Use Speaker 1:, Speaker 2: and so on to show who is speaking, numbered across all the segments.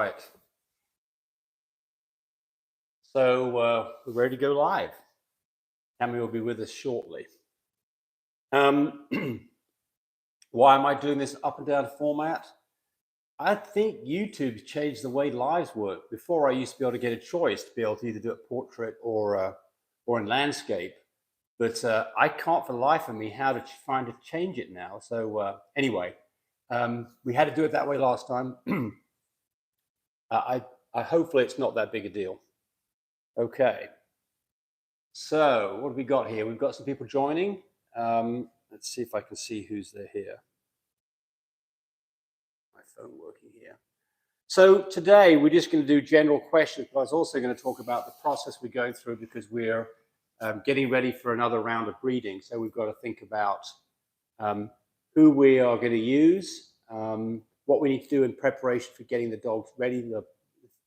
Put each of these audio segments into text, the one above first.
Speaker 1: right. So we're ready to go live. Tammy will be with us shortly. Why am I doing this up and down format? I think YouTube changed the way lives work. Before, I used to be able to get a choice to be able to either do a portrait or in landscape, but I can't for the life of me how to find to change it now. So anyway, we had to do it that way last time. I hopefully it's not that big a deal. Okay. So what have we got here? We've got some people joining. Let's see if I can see who's there here. My phone working here. So today we're just going to do general questions, but I was also going to talk about the process we're going through because we're getting ready for another round of breeding. So we've got to think about who we are going to use, what we need to do in preparation for getting the dogs ready, the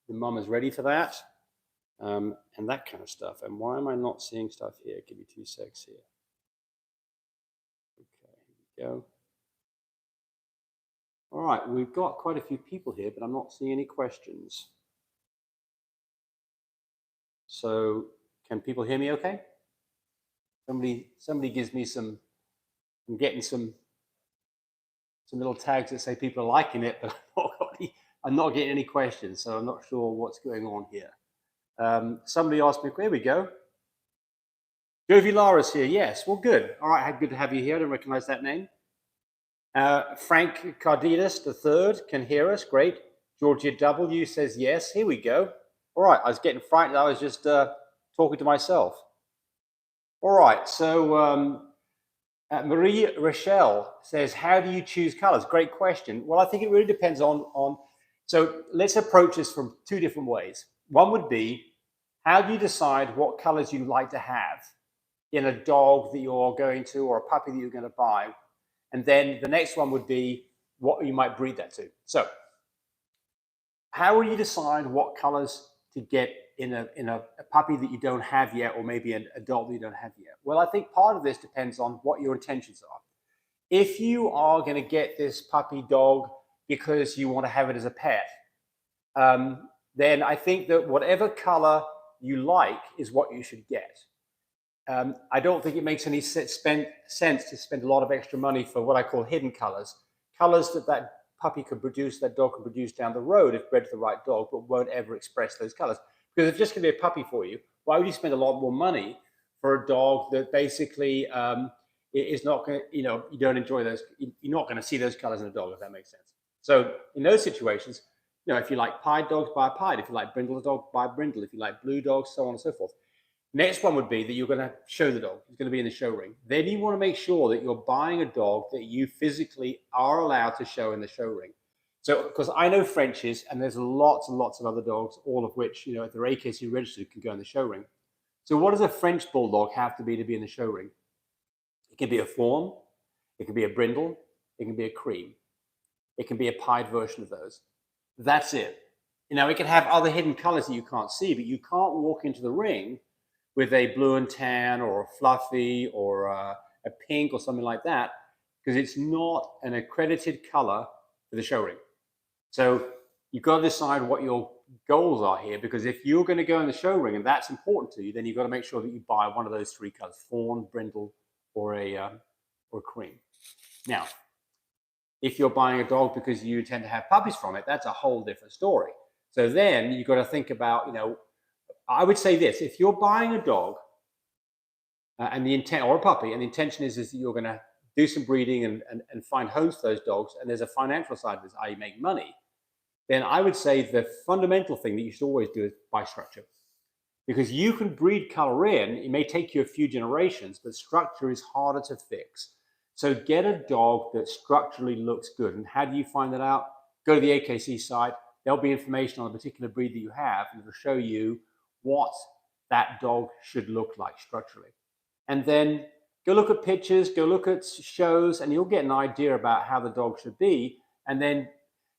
Speaker 1: mum is ready for that. And that kind of stuff. And why am I not seeing stuff here? Give me 2 secs here. Okay, here we go. All right, we've got quite a few people here, but I'm not seeing any questions. So can people hear me okay? Somebody gives me some, I'm getting some little tags that say people are liking it, but I'm not getting any questions, so I'm not sure what's going on here. Somebody asked me, here we go. Jovi Lara's here, yes, well, good. All right, good to have you here. I don't recognize that name. Frank Cardenas III can hear us, great. Georgia W says yes, here we go. All right, I was getting frightened, I was just talking to myself. All right, so Marie Rochelle says, how do you choose colors? Great question. Well, I think it really depends on so let's approach this from 2 different ways. One would be, how do you decide what colors you like to have in a dog that you're going to or a puppy that you're going to buy? And then the next one would be what you might breed that to. So how will you decide what colors to get in a puppy that you don't have yet, or maybe an adult that you don't have yet? Well, I think part of this depends on what your intentions are. If you are going to get this puppy dog because you want to have it as a pet, then I think that whatever color you like is what you should get. I don't think it makes any sense to spend a lot of extra money for what I call hidden colors, colors that puppy could produce, that dog can produce down the road if bred to the right dog, but won't ever express those colors. Because if it's just going to be a puppy for you, why would you spend a lot more money for a dog that basically is not going to, you don't enjoy those, you're not going to see those colors in a dog, if that makes sense. So in those situations, if you like pied dogs, buy a pied. If you like brindle dog, buy a brindle. If you like blue dogs, so on and so forth. Next one would be that you're going to show the dog. It's going to be in the show ring. Then you want to make sure that you're buying a dog that you physically are allowed to show in the show ring. So, because I know Frenchies, and there's lots and lots of other dogs, all of which, if they're AKC registered, can go in the show ring. So what does a French Bulldog have to be in the show ring? It can be a fawn, it can be a brindle, it can be a cream. It can be a pied version of those. That's it. It can have other hidden colors that you can't see, but you can't walk into the ring with a blue and tan or a fluffy or a pink or something like that, because it's not an accredited color for the show ring. So you've got to decide what your goals are here, because if you're going to go in the show ring and that's important to you, then you've got to make sure that you buy one of those 3 colors, fawn, brindle, or a cream. Now, if you're buying a dog because you intend to have puppies from it, that's a whole different story. So then you've got to think about, I would say this: if you're buying a dog and the intent, or a puppy, and the intention is that you're going to do some breeding and find homes for those dogs, and there's a financial side of this, i.e. make money, then I would say the fundamental thing that you should always do is buy structure. Because you can breed color in, it may take you a few generations, but structure is harder to fix. So get a dog that structurally looks good. And how do you find that out? Go to the AKC site. There'll be information on a particular breed that you have, and it'll show you what that dog should look like structurally. And then go look at pictures, go look at shows, and you'll get an idea about how the dog should be. And then,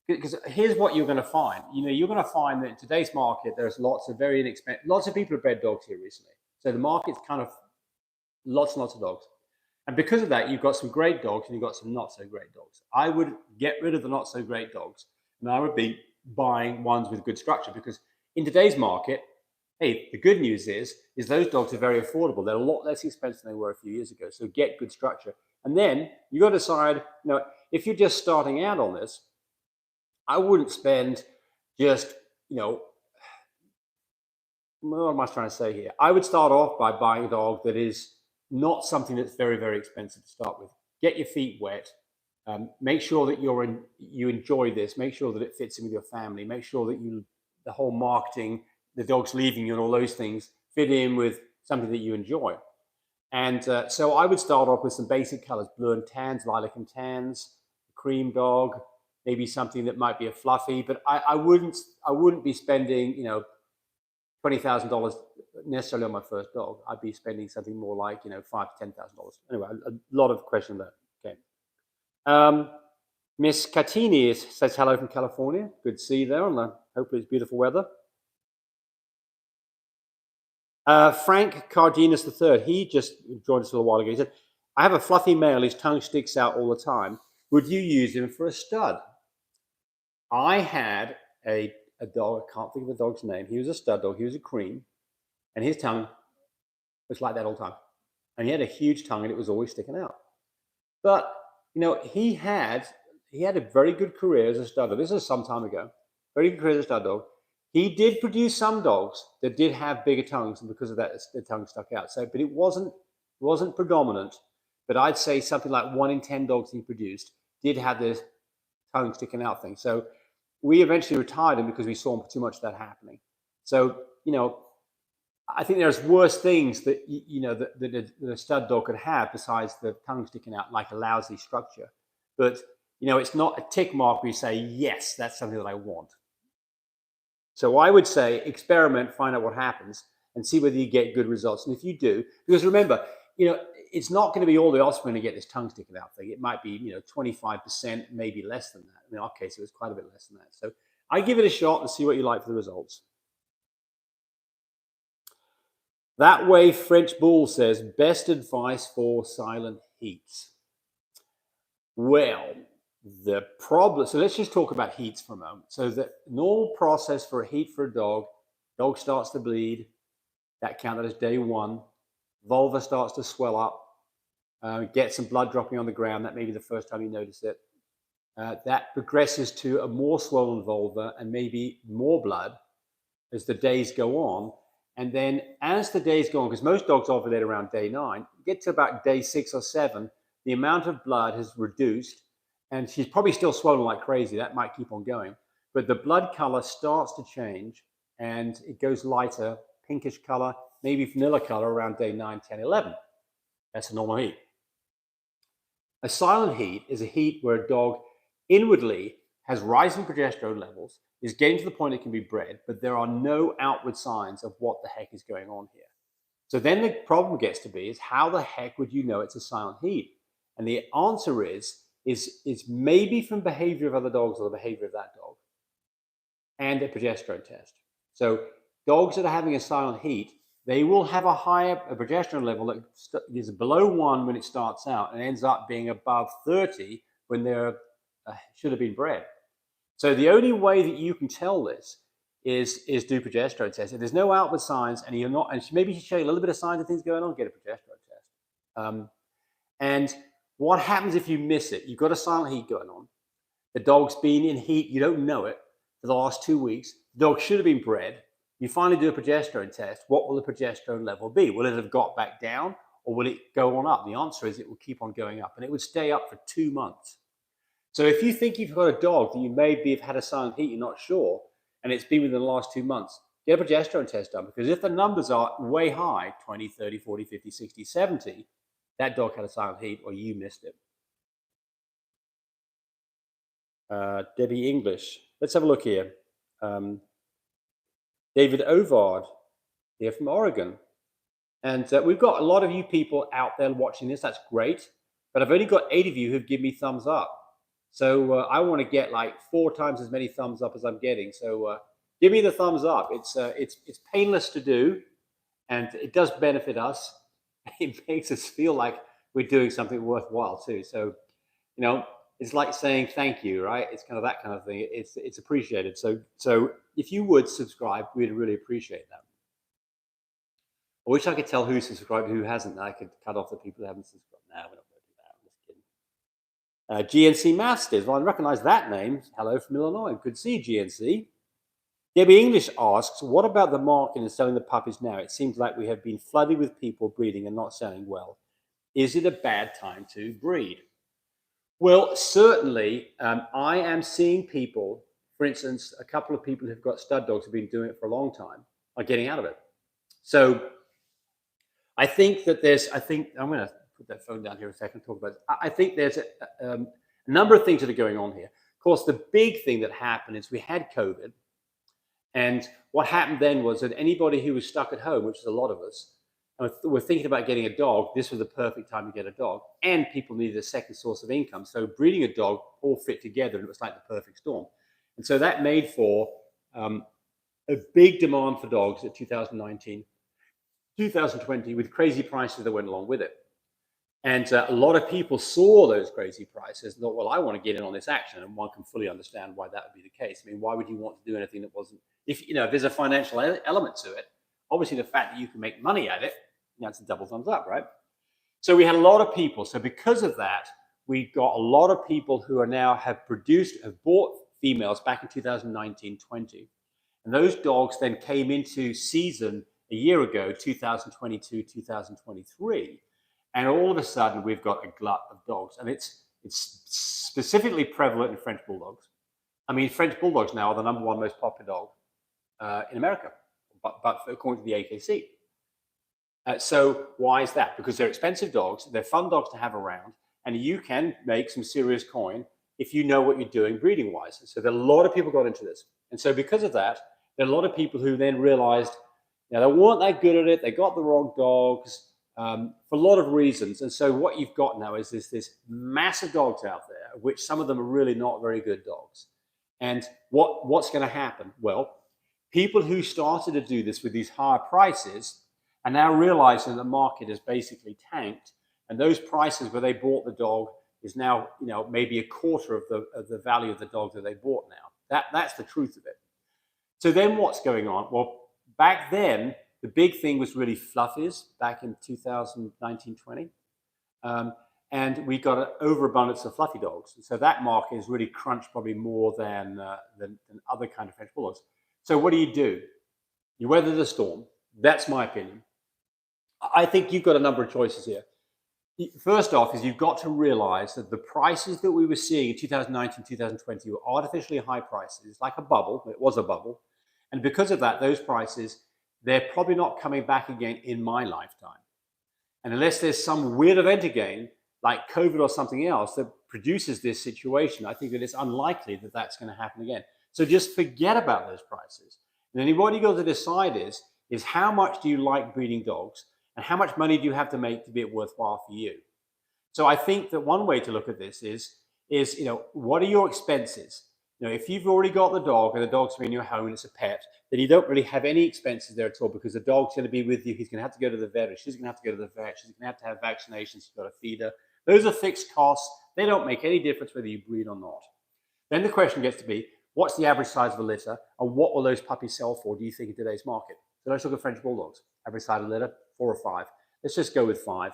Speaker 1: because here's what you're going to find. You're going to find that in today's market, there's lots of very inexpensive, lots of people have bred dogs here recently. So the market's kind of lots and lots of dogs. And because of that, you've got some great dogs and you've got some not so great dogs. I would get rid of the not so great dogs, and I would be buying ones with good structure, because in today's market, hey, the good news is those dogs are very affordable. They're a lot less expensive than they were a few years ago. So get good structure. And then you got to decide, if you're just starting out on this, I wouldn't spend just, what am I trying to say here? I would start off by buying a dog that is not something that's very, very expensive to start with. Get your feet wet. Make sure that you enjoy this. Make sure that it fits in with your family. Make sure that the whole marketing, the dog's leaving you and all those things fit in with something that you enjoy. And so I would start off with some basic colors: blue and tans, lilac and tans, cream dog, maybe something that might be a fluffy. But I wouldn't be spending $20,000 necessarily on my first dog. I'd be spending something more like $5,000 to $10,000. Anyway, a lot of question there. Okay. Miss Catini says hello from California. Good to see you there on the hopefully it's beautiful weather. Frank Cardenas III, he just joined us a little while ago. He said, I have a fluffy male, his tongue sticks out all the time. Would you use him for a stud? I had a dog, I can't think of the dog's name. He was a stud dog, he was a cream, and his tongue was like that all the time. And he had a huge tongue and it was always sticking out. But, he had a very good career as a stud dog. This is some time ago. Very good career as a stud dog. He did produce some dogs that did have bigger tongues, and because of that, the tongue stuck out. So, but it wasn't predominant. But I'd say something like 1 in 10 dogs he produced did have this tongue sticking out thing. So we eventually retired him because we saw too much of that happening. So, I think there's worse things that that a stud dog could have besides the tongue sticking out, like a lousy structure. But it's not a tick mark where you say, yes, that's something that I want. So I would say experiment, find out what happens, and see whether you get good results. And if you do, because remember, it's not going to be all the offspring to get this tongue sticking out thing. It might be 25%, maybe less than that. In our case, it was quite a bit less than that. So I give it a shot and see what you like for the results. That way, French Bull says, best advice for silent heats. Well, the problem, so let's just talk about heats for a moment. So the normal process for a heat for a dog starts to bleed, that counted as day 1. Vulva starts to swell up, get some blood dropping on the ground. That may be the first time you notice it. That progresses to a more swollen vulva and maybe more blood as the days go on. And then as the days go on, because most dogs ovulate around day 9, get to about day 6 or 7, the amount of blood has reduced, and she's probably still swollen like crazy. That might keep on going. But the blood color starts to change, and it goes lighter, pinkish color, maybe vanilla color around day 9, 10, 11. That's a normal heat. A silent heat is a heat where a dog inwardly has rising progesterone levels, is getting to the point it can be bred, but there are no outward signs of what the heck is going on here. So then the problem gets to be is how the heck would you know it's a silent heat? And the answer is maybe from behavior of other dogs or the behavior of that dog and a progesterone test. So dogs that are having a silent heat, they will have a higher progesterone level that is below 1 when it starts out and ends up being above 30 when they're should have been bred. So the only way that you can tell this is do progesterone tests. If there's no outward signs and you're not, and maybe you show you a little bit of signs of things going on, get a progesterone test. And what happens if you miss it? You've got a silent heat going on. The dog's been in heat, you don't know it, for the last 2 weeks. The dog should have been bred. You finally do a progesterone test. What will the progesterone level be? Will it have got back down or will it go on up? The answer is it will keep on going up, and it would stay up for 2 months. So if you think you've got a dog that you maybe have had a silent heat, you're not sure, and it's been within the last 2 months, get a progesterone test done, because if the numbers are way high, 20, 30, 40, 50, 60, 70, that dog had a silent heat or you missed it. Debbie English. Let's have a look here. David Ovard here from Oregon. And we've got a lot of you people out there watching this. That's great. But I've only got 8 of you who've given me thumbs up. So I want to get like 4 times as many thumbs up as I'm getting. So give me the thumbs up. It's painless to do, and it does benefit us. It makes us feel like we're doing something worthwhile too. So, it's like saying thank you, right? It's kind of that kind of thing. It's appreciated. So if you would subscribe, we'd really appreciate that. I wish I could tell who subscribed, who hasn't. I could cut off the people who haven't subscribed. No, we're not going to do that. I'm just kidding. GNC Masters. Well, I recognize that name. Hello from Illinois. Good to see you, GNC. Debbie English asks, what about the market and selling the puppies now? It seems like we have been flooded with people breeding and not selling well. Is it a bad time to breed? Well, certainly, I am seeing people, for instance, a couple of people who've got stud dogs who've been doing it for a long time are getting out of it. So I think that I'm going to put that phone down here a second and talk about it. I think there's a number of things that are going on here. Of course, the big thing that happened is we had COVID. And what happened then was that anybody who was stuck at home, which is a lot of us, were thinking about getting a dog. This was the perfect time to get a dog. And people needed a second source of income. So breeding a dog all fit together, and it was like the perfect storm. And so that made for a big demand for dogs at 2019, 2020, with crazy prices that went along with it. And a lot of people saw those crazy prices and thought, well, I want to get in on this action. And one can fully understand why that would be the case. I mean, why would you want to do anything that wasn't, if there's a financial element to it, obviously the fact that you can make money at it, that's a double thumbs up, right? So we had a lot of people. So because of that, we got a lot of people who are now have bought females back in 2019, 20. And those dogs then came into season a year ago, 2022, 2023. And all of a sudden, we've got a glut of dogs. And it's specifically prevalent in French Bulldogs. I mean, French Bulldogs now are the #1 most popular dog in America, but according to the AKC. So why is that? Because they're expensive dogs. They're fun dogs to have around. And you can make some serious coin if you know what you're doing breeding-wise. So there are a lot of people got into this. And so because of that, there are a lot of people who then realized they weren't that good at it. They got the wrong dogs. For a lot of reasons. And so what you've got now is this massive dogs out there, which some of them are really not very good dogs. And what's going to happen? Well, people who started to do this with these higher prices are now realizing the market is basically tanked. And those prices where they bought the dog is now, maybe a quarter of the value of the dog that they bought now. That's the truth of it. So then what's going on? Well, back then, the big thing was really fluffies back in 2019, 20. And we got an overabundance of fluffy dogs. So that market is really crunched probably more than other kind of French Bulldogs. So what do? You weather the storm. That's my opinion. I think you've got a number of choices here. First off is you've got to realize that the prices that we were seeing in 2019, 2020 were artificially high prices. It's like a bubble. It was a bubble. And because of that, those prices, they're probably not coming back again in my lifetime. And unless there's some weird event again, like COVID or something else that produces this situation, I think that it's unlikely that that's going to happen again. So just forget about those prices. And then what you got to decide is how much do you like breeding dogs and how much money do you have to make to be it worthwhile for you? So I think that one way to look at this is what are your expenses? If you've already got the dog and the dog's in your home and it's a pet, then you don't really have any expenses there at all because the dog's going to be with you. He's going to have to go to the vet, or she's going to have to go to the vet. She's going to have vaccinations. You've got to feed her. Those are fixed costs. They don't make any difference whether you breed or not. Then the question gets to be, what's the average size of a litter, and what will those puppies sell for, do you think, in today's market? So let's look at French Bulldogs. Average size of a litter, 4 or 5. Let's just go with 5.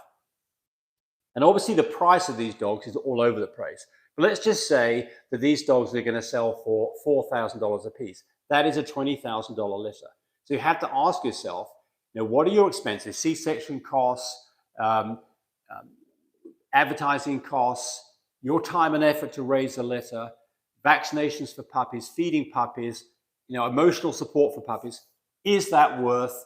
Speaker 1: And obviously the price of these dogs is all over the place. But let's just say that these dogs are going to sell for $4,000 a piece. That is a $20,000 litter. So you have to ask yourself, what are your expenses? C-section costs, advertising costs, your time and effort to raise a litter, vaccinations for puppies, feeding puppies, emotional support for puppies. Is that worth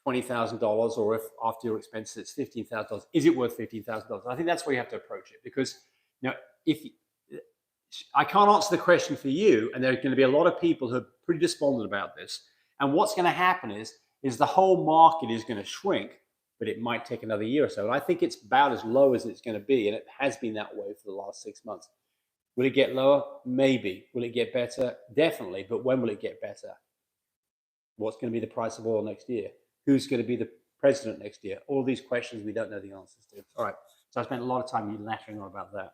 Speaker 1: $20,000, or if after your expenses it's $15,000, is it worth $15,000? I think that's where you have to approach it, because if I can't answer the question for you, and there are going to be a lot of people who are pretty despondent about this. And what's going to happen is the whole market is going to shrink, but it might take another year or so. And I think it's about as low as it's going to be, and it has been that way for the last 6 months. Will it get lower? Maybe. Will it get better? Definitely. But when will it get better? What's going to be the price of oil next year? Who's going to be the president next year? All these questions we don't know the answers to. All right. So I spent a lot of time nattering on about that.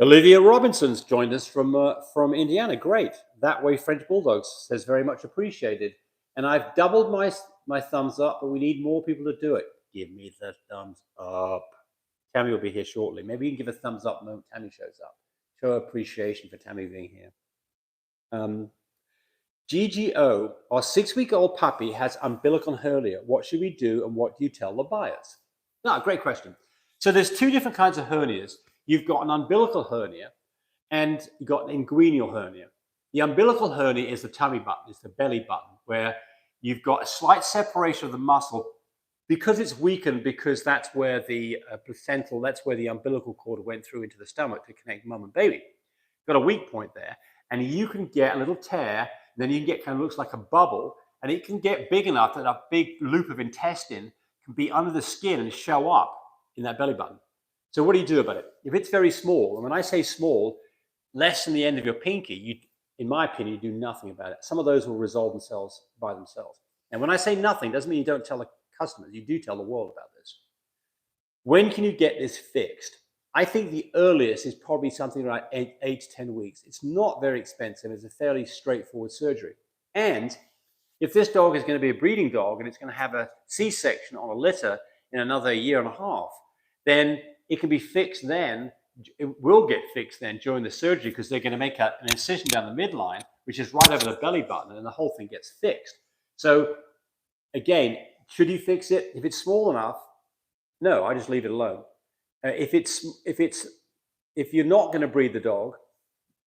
Speaker 1: Olivia Robinson's joined us from Indiana. Great. That way, French Bulldogs says very much appreciated. And I've doubled my thumbs up, but we need more people to do it. Give me the thumbs up. Tammy will be here shortly. Maybe you can give a thumbs up when Tammy shows up. Show appreciation for Tammy being here. GGO, our 6-week-old puppy has umbilical hernia. What should we do and what do you tell the buyers? No, great question. So there's 2 different kinds of hernias. You've got an umbilical hernia and you've got an inguinal hernia. The umbilical hernia is the tummy button, it's the belly button, where you've got a slight separation of the muscle because it's weakened, because that's where the placental, that's where the umbilical cord went through into the stomach to connect mum and baby. Got a weak point there, and you can get a little tear, then you can get kind of looks like a bubble, and it can get big enough that a big loop of intestine can be under the skin and show up in that belly button. So what do you do about it? If it's very small, and when I say small, less than the end of your pinky, in my opinion, you do nothing about it. Some of those will resolve themselves by themselves. And when I say nothing, doesn't mean you don't tell the customers. You do tell the world about this. When can you get this fixed? I think the earliest is probably something like 8 to 10 weeks. It's not very expensive. It's a fairly straightforward surgery. And if this dog is going to be a breeding dog and it's going to have a C-section on a litter in another year and a half, then it can be fixed then. It will get fixed then during the surgery, because they're going to make an incision down the midline, which is right over the belly button, and the whole thing gets fixed. So again, should you fix it? If it's small enough, no, I just leave it alone. If you're not going to breed the dog,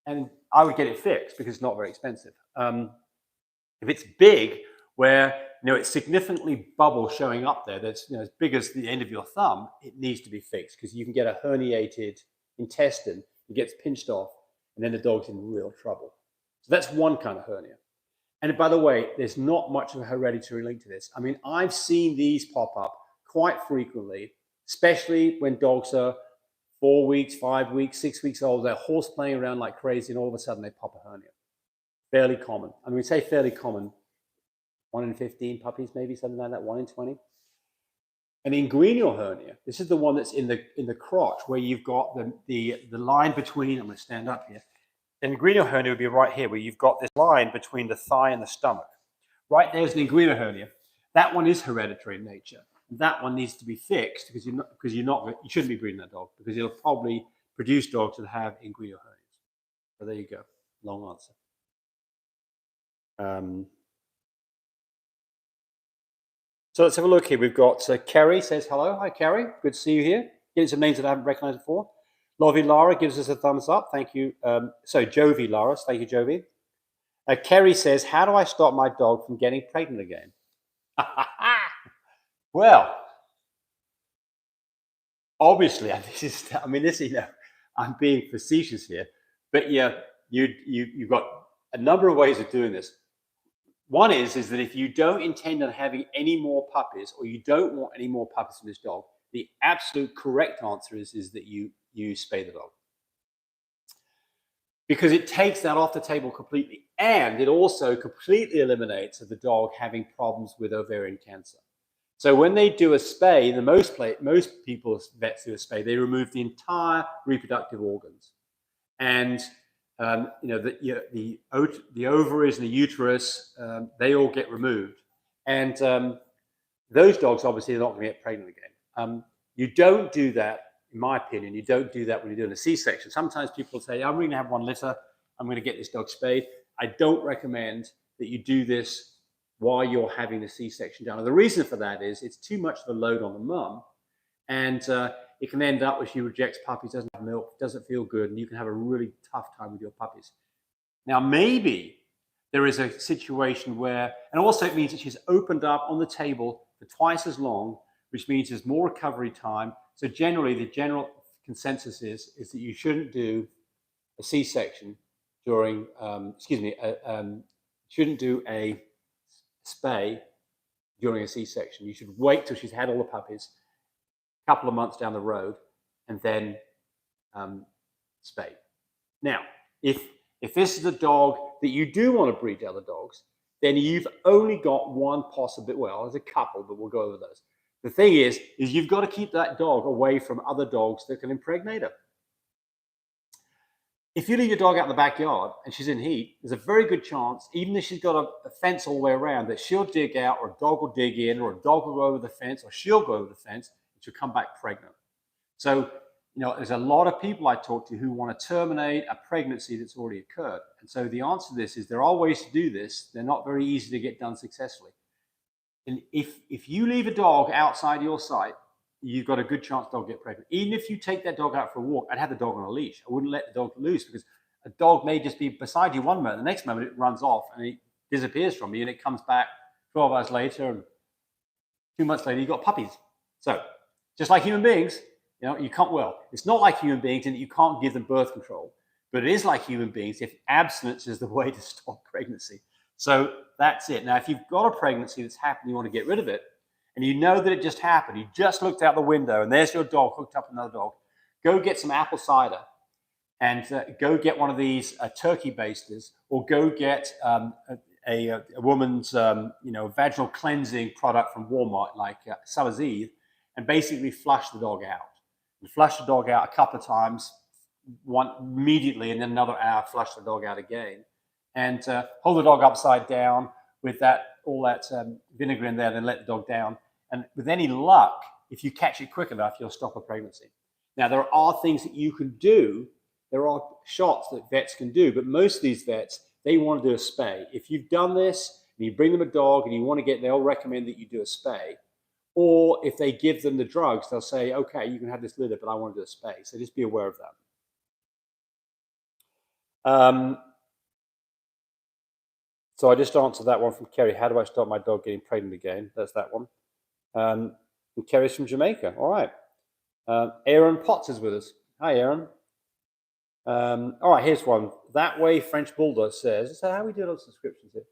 Speaker 1: and I would get it fixed because it's not very expensive. If it's big, where it's significantly bubble showing up there, that's as big as the end of your thumb, it needs to be fixed, because you can get a herniated intestine, it gets pinched off, and then the dog's in real trouble. So that's one kind of hernia. And by the way, there's not much of a hereditary link to this. I mean, I've seen these pop up quite frequently, especially when dogs are 4 weeks, 5 weeks, 6 weeks old. They're horse playing around like crazy, and all of a sudden they pop a hernia. Fairly common. I mean, we say fairly common. 1 in 15 puppies, maybe something like that. 1 in 20. An inguinal hernia. This is the one that's in the crotch, where you've got the line between. I'm going to stand up here. An inguinal hernia would be right here, where you've got this line between the thigh and the stomach. Right there's an inguinal hernia. That one is hereditary in nature. That one needs to be fixed, because you shouldn't be breeding that dog, because it'll probably produce dogs that have inguinal hernias. So there you go. Long answer. So let's have a look here. We've got Kerry says hello. Hi, Kerry. Good to see you here. Getting some names that I haven't recognized before. Lovey Lara gives us a thumbs up. Thank you. Jovi Lara. Thank you, Jovi. Kerry says, how do I stop my dog from getting pregnant again? Well, obviously, I'm being facetious here, but yeah, you've got a number of ways of doing this. One is that if you don't intend on having any more puppies, or you don't want any more puppies from this dog, the absolute correct answer is that you spay the dog. Because it takes that off the table completely, and it also completely eliminates the dog having problems with ovarian cancer. So when they do a spay, most people's vets do a spay, they remove the entire reproductive organs. And the ovaries and the uterus, they all get removed. And those dogs obviously are not going to get pregnant again. You don't do that, in my opinion, you don't do that when you're doing a C-section. Sometimes people say, I'm going to have 1 litter, I'm going to get this dog spayed. I don't recommend that you do this while you're having the C-section done. And the reason for that is it's too much of a load on the mum, and it can end up where she rejects puppies, doesn't have milk, doesn't feel good, and you can have a really tough time with your puppies. Now, maybe there is a situation where, and also it means that she's opened up on the table for twice as long, which means there's more recovery time. So generally, the general consensus is that you shouldn't do a C-section during, shouldn't do a spay during a C-section. You should wait till she's had all the puppies, a couple of months down the road, and then spay. Now, if this is a dog that you do want to breed to other dogs, then you've only got one possible, well, there's a couple, but we'll go over those. The thing is you've got to keep that dog away from other dogs that can impregnate her. If you leave your dog out in the backyard and she's in heat, there's a very good chance, even if she's got a fence all the way around, that she'll dig out, or a dog will dig in, or a dog will go over the fence, or she'll go over the fence, and she'll come back pregnant. So, there's a lot of people I talk to who want to terminate a pregnancy that's already occurred. And so the answer to this is there are ways to do this. They're not very easy to get done successfully. And if you leave a dog outside your site, you've got a good chance the dog will get pregnant. Even if you take that dog out for a walk, I'd have the dog on a leash. I wouldn't let the dog loose, because a dog may just be beside you one moment, the next moment it runs off and it disappears from you, and it comes back 12 hours later, and 2 months later you've got puppies. So just like human beings, you can't, it's not like human beings in that you can't give them birth control, but it is like human beings if abstinence is the way to stop pregnancy. So that's it. Now, if you've got a pregnancy that's happened, you want to get rid of it, and you know that it just happened, you just looked out the window and there's your dog hooked up with another dog, go get some apple cider and go get one of these turkey basters, or go get a woman's vaginal cleansing product from Walmart, like Summer's Eve, and basically flush the dog out. And flush the dog out a couple of times, one immediately, and then another hour, flush the dog out again. And hold the dog upside down with all that vinegar in there, then let the dog down. And with any luck, if you catch it quick enough, you'll stop a pregnancy. Now, there are things that you can do. There are shots that vets can do, but most of these vets, they want to do a spay. If you've done this and you bring them a dog and you want to they'll recommend that you do a spay. Or if they give them the drugs, they'll say, okay, you can have this litter, but I want to do a spay. So just be aware of that. So I just answered that one from Kerry. How do I stop my dog getting pregnant again? That's that one. And Kerry's from Jamaica. All right. Aaron Potts is with us. Hi, Aaron. All right, here's one. That Way French Bulldog says, so how we do on subscriptions here?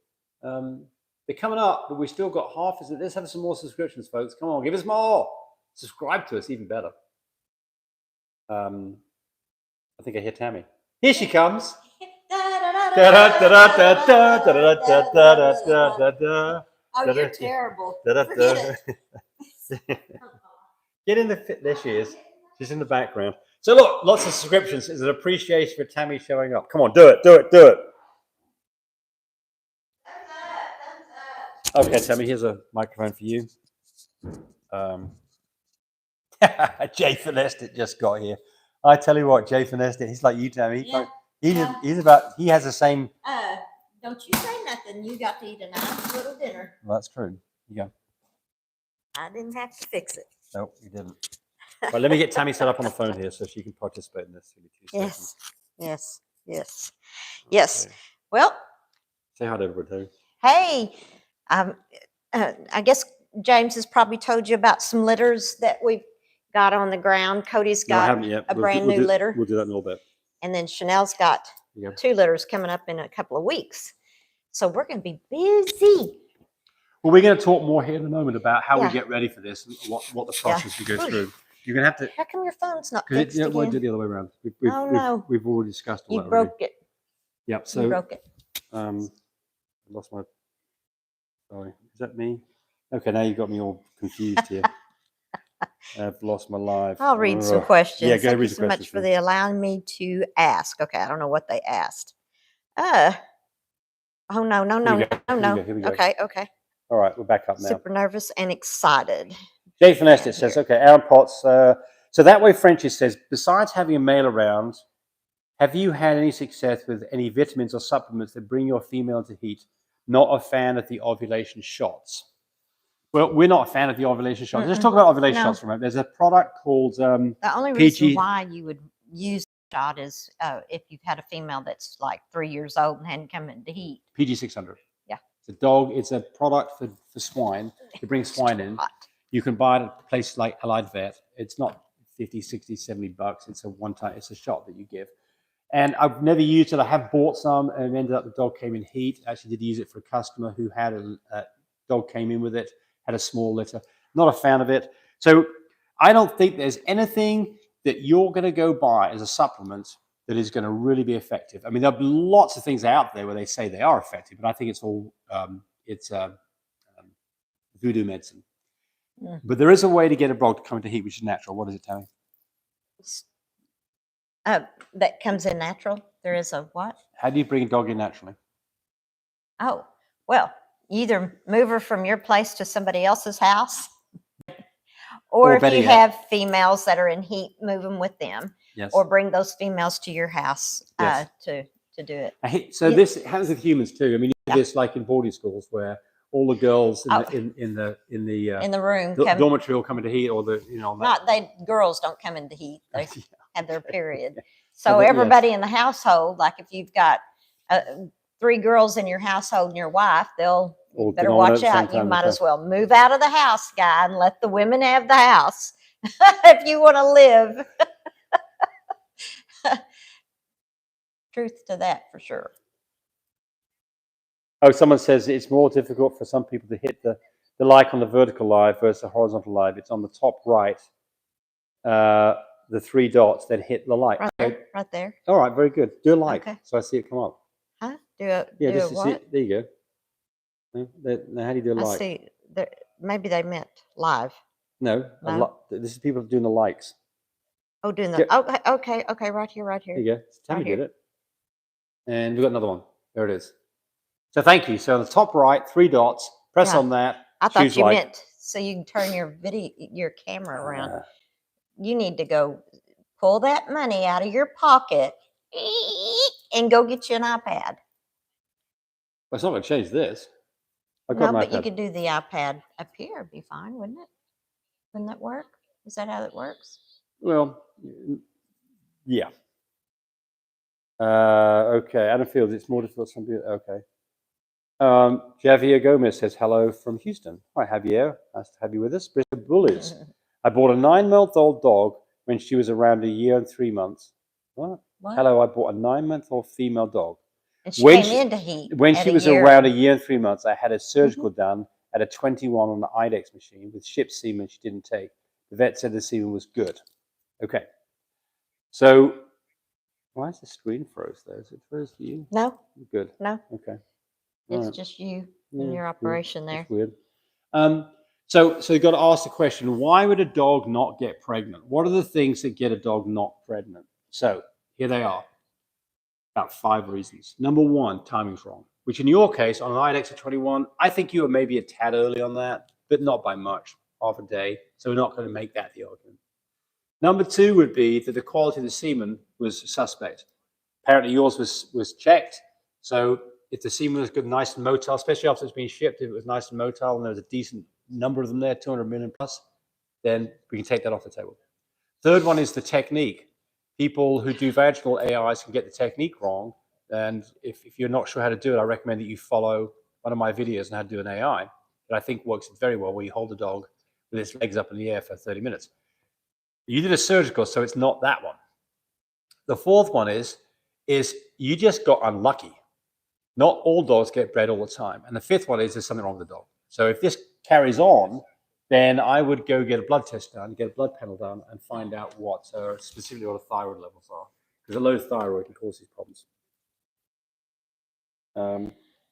Speaker 1: They're coming up, but we still got half. Let's have some more subscriptions, folks. Come on, give us more. Subscribe to us, even better. I think I hear Tammy. Here she comes.
Speaker 2: Oh, you're terrible.
Speaker 1: Get in the fit. There she is. She's in the background. So look, lots of subscriptions. It's an appreciation for Tammy showing up. Come on, do it, do it, do it. Okay, Tammy, here's a microphone for you. Jay Fineste just got here. I tell you what, Jay Fineste, he's like you, Tammy.
Speaker 2: Yeah.
Speaker 1: He has the same.
Speaker 2: Don't you say nothing. You got to eat a nice little dinner.
Speaker 1: Well, that's true. You go.
Speaker 2: I didn't have to fix it.
Speaker 1: No, you didn't. Well, let me get Tammy set up on the phone here so she can participate in this.
Speaker 2: Yes, yes, yes, yes.
Speaker 1: Okay.
Speaker 2: Well,
Speaker 1: say hi to everybody.
Speaker 2: Hey, I guess James has probably told you about some litters that we've got on the ground. Cody's got a brand new litter.
Speaker 1: We'll do that in a little bit.
Speaker 2: And then Chanel's got 2 litters coming up in a couple of weeks. So we're going to be busy.
Speaker 1: Well, we're going to talk more here in a moment about how we get ready for this and what the process we go through. You're going to have to.
Speaker 2: How come your phone's not fixed again?
Speaker 1: We'll do it the other way around. We've already discussed all that.
Speaker 2: You broke it.
Speaker 1: Yep. So
Speaker 2: you broke it.
Speaker 1: I lost my. Sorry, is that me? Okay, now you've got me all confused here. I've lost my life.
Speaker 2: I'll read some questions.
Speaker 1: Yeah, go
Speaker 2: Thank
Speaker 1: read
Speaker 2: you
Speaker 1: the
Speaker 2: so much for allowing me to ask. Okay, I don't know what they asked. Oh no.
Speaker 1: Here we go.
Speaker 2: Okay.
Speaker 1: All right, we're back up now.
Speaker 2: Super nervous and excited.
Speaker 1: Jay Fineste says, okay, Aaron Potts. So that way, Frenchie says, besides having a male around, have you had any success with any vitamins or supplements that bring your female into heat? Not a fan of the ovulation shots. Well, we're not a fan of the ovulation shots. Let's talk about ovulation shots for a moment. There's a product called
Speaker 2: the only reason why you would use the shot is if you've had a female that's like 3 years old and hadn't come into heat.
Speaker 1: PG600.
Speaker 2: Yeah.
Speaker 1: It's a product for swine to bring swine in. You can buy it at places like Allied Vet. It's not 50, 60, 70 bucks. It's it's a shot that you give. And I've never used it. I have bought some and ended up the dog came in heat. I actually did use it for a customer who had a dog came in with it, had a small litter. Not a fan of it. So I don't think there's anything that you're going to go buy as a supplement that is going to really be effective. I mean, there'll be lots of things out there where they say they are effective, but I think it's all voodoo medicine. But there is a way to get a dog to come into heat, which is natural. What is it, Tammy?
Speaker 2: That comes in natural. There is a what?
Speaker 1: How do you bring a dog in naturally?
Speaker 2: Oh, well, you either move her from your place to somebody else's house, or if you have females that are in heat, move them with them, or bring those females to your house to do it.
Speaker 1: So this happens with humans too. I mean, you do this like in boarding schools where all the girls in the room dormitory will come into heat, or
Speaker 2: girls don't come into heat. They have their period. So everybody in the household, like if you've got 3 girls in your household and your wife, they'll better watch out. You might as well move out of the house, guy, and let the women have the house if you want to live. Truth to that, for sure.
Speaker 1: Oh, someone says it's more difficult for some people to hit the like on the vertical live versus the horizontal live. It's on the top right, the 3 dots that hit the like.
Speaker 2: Right there.
Speaker 1: All right, very good. Do a like, so I see it come up.
Speaker 2: Huh?
Speaker 1: There you go. Now, how do you do a like?
Speaker 2: I see. Maybe they meant live.
Speaker 1: No. This is people doing the likes.
Speaker 2: Oh, doing the. Okay. Right here.
Speaker 1: There you go. Tammy did it. And we've got another one. There it is. So thank you. So on the top right, 3 dots. Press on that.
Speaker 2: I thought you meant so you can turn your camera around. You need to go pull that money out of your pocket and go get you an iPad.
Speaker 1: Well, it's not going to change this.
Speaker 2: No, but you could do the iPad up here. It'd be fine, wouldn't it? Wouldn't that work? Is that how it works?
Speaker 1: Well, yeah. Okay, Adam Fields, it's more difficult. Some people, okay. Javier Gomez says hello from Houston. Hi, Javier. Nice to have you with us. Bristol Bullies. I bought a 9-month-old dog when she was around 1 year and 3 months. What? Hello, I bought a 9-month-old female dog.
Speaker 2: And she came into heat.
Speaker 1: When she was around 1 year and 3 months, I had a surgical done at a 21 on the IDEX machine with shipped semen she didn't take. The vet said the semen was good. Okay. So, why is the screen froze though? Is it froze for you?
Speaker 2: No.
Speaker 1: Good.
Speaker 2: No.
Speaker 1: Okay.
Speaker 2: It's just you and your operation there.
Speaker 1: That's weird. So you've got to ask the question, why would a dog not get pregnant? What are the things that get a dog not pregnant? So here they are. About 5 reasons. Number 1, timing's wrong, which in your case, on an IDEX of 21, I think you were maybe a tad early on that, but not by much, half a day. So we're not going to make that the argument. Number 2 would be that the quality of the semen was suspect. Apparently yours was checked. So if the semen was good, nice and motile, especially after it's been shipped, if it was nice and motile and there was a decent number of them there, 200 million plus, then we can take that off the table. Third one is the technique. People who do vaginal AIs can get the technique wrong. And if you're not sure how to do it, I recommend that you follow one of my videos on how to do an AI that I think works very well, where you hold the dog with its legs up in the air for 30 minutes. You did a surgical, so it's not that one. The fourth one is you just got unlucky. Not all dogs get bred all the time. And the fifth one is there's something wrong with the dog. So if this carries on, then I would go get a blood test done, get a blood panel done, and find out specifically what the thyroid levels are. Because a low thyroid can cause these problems.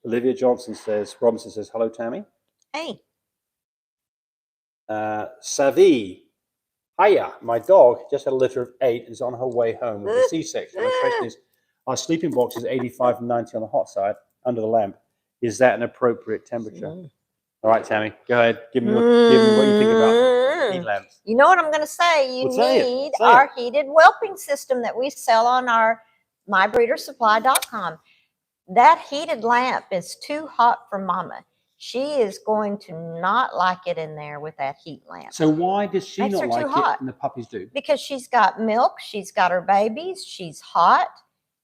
Speaker 1: Olivia Robinson says, hello, Tammy.
Speaker 2: Hey.
Speaker 1: Savi, hiya, my dog just had a litter of 8 and is on her way home with a C-section. My question is, our sleeping box is 85 and 90 on the hot side under the lamp. Is that an appropriate temperature? All right, Tammy, go ahead. Give me what you think about heat lamps.
Speaker 2: You know what I'm going to say? You need our heated whelping system that we sell on our mybreedersupply.com. That heated lamp is too hot for Mama. She is going to not like it in there with that heat lamp.
Speaker 1: So why does she not like it and the puppies do?
Speaker 2: Because she's got milk, she's got her babies, she's hot,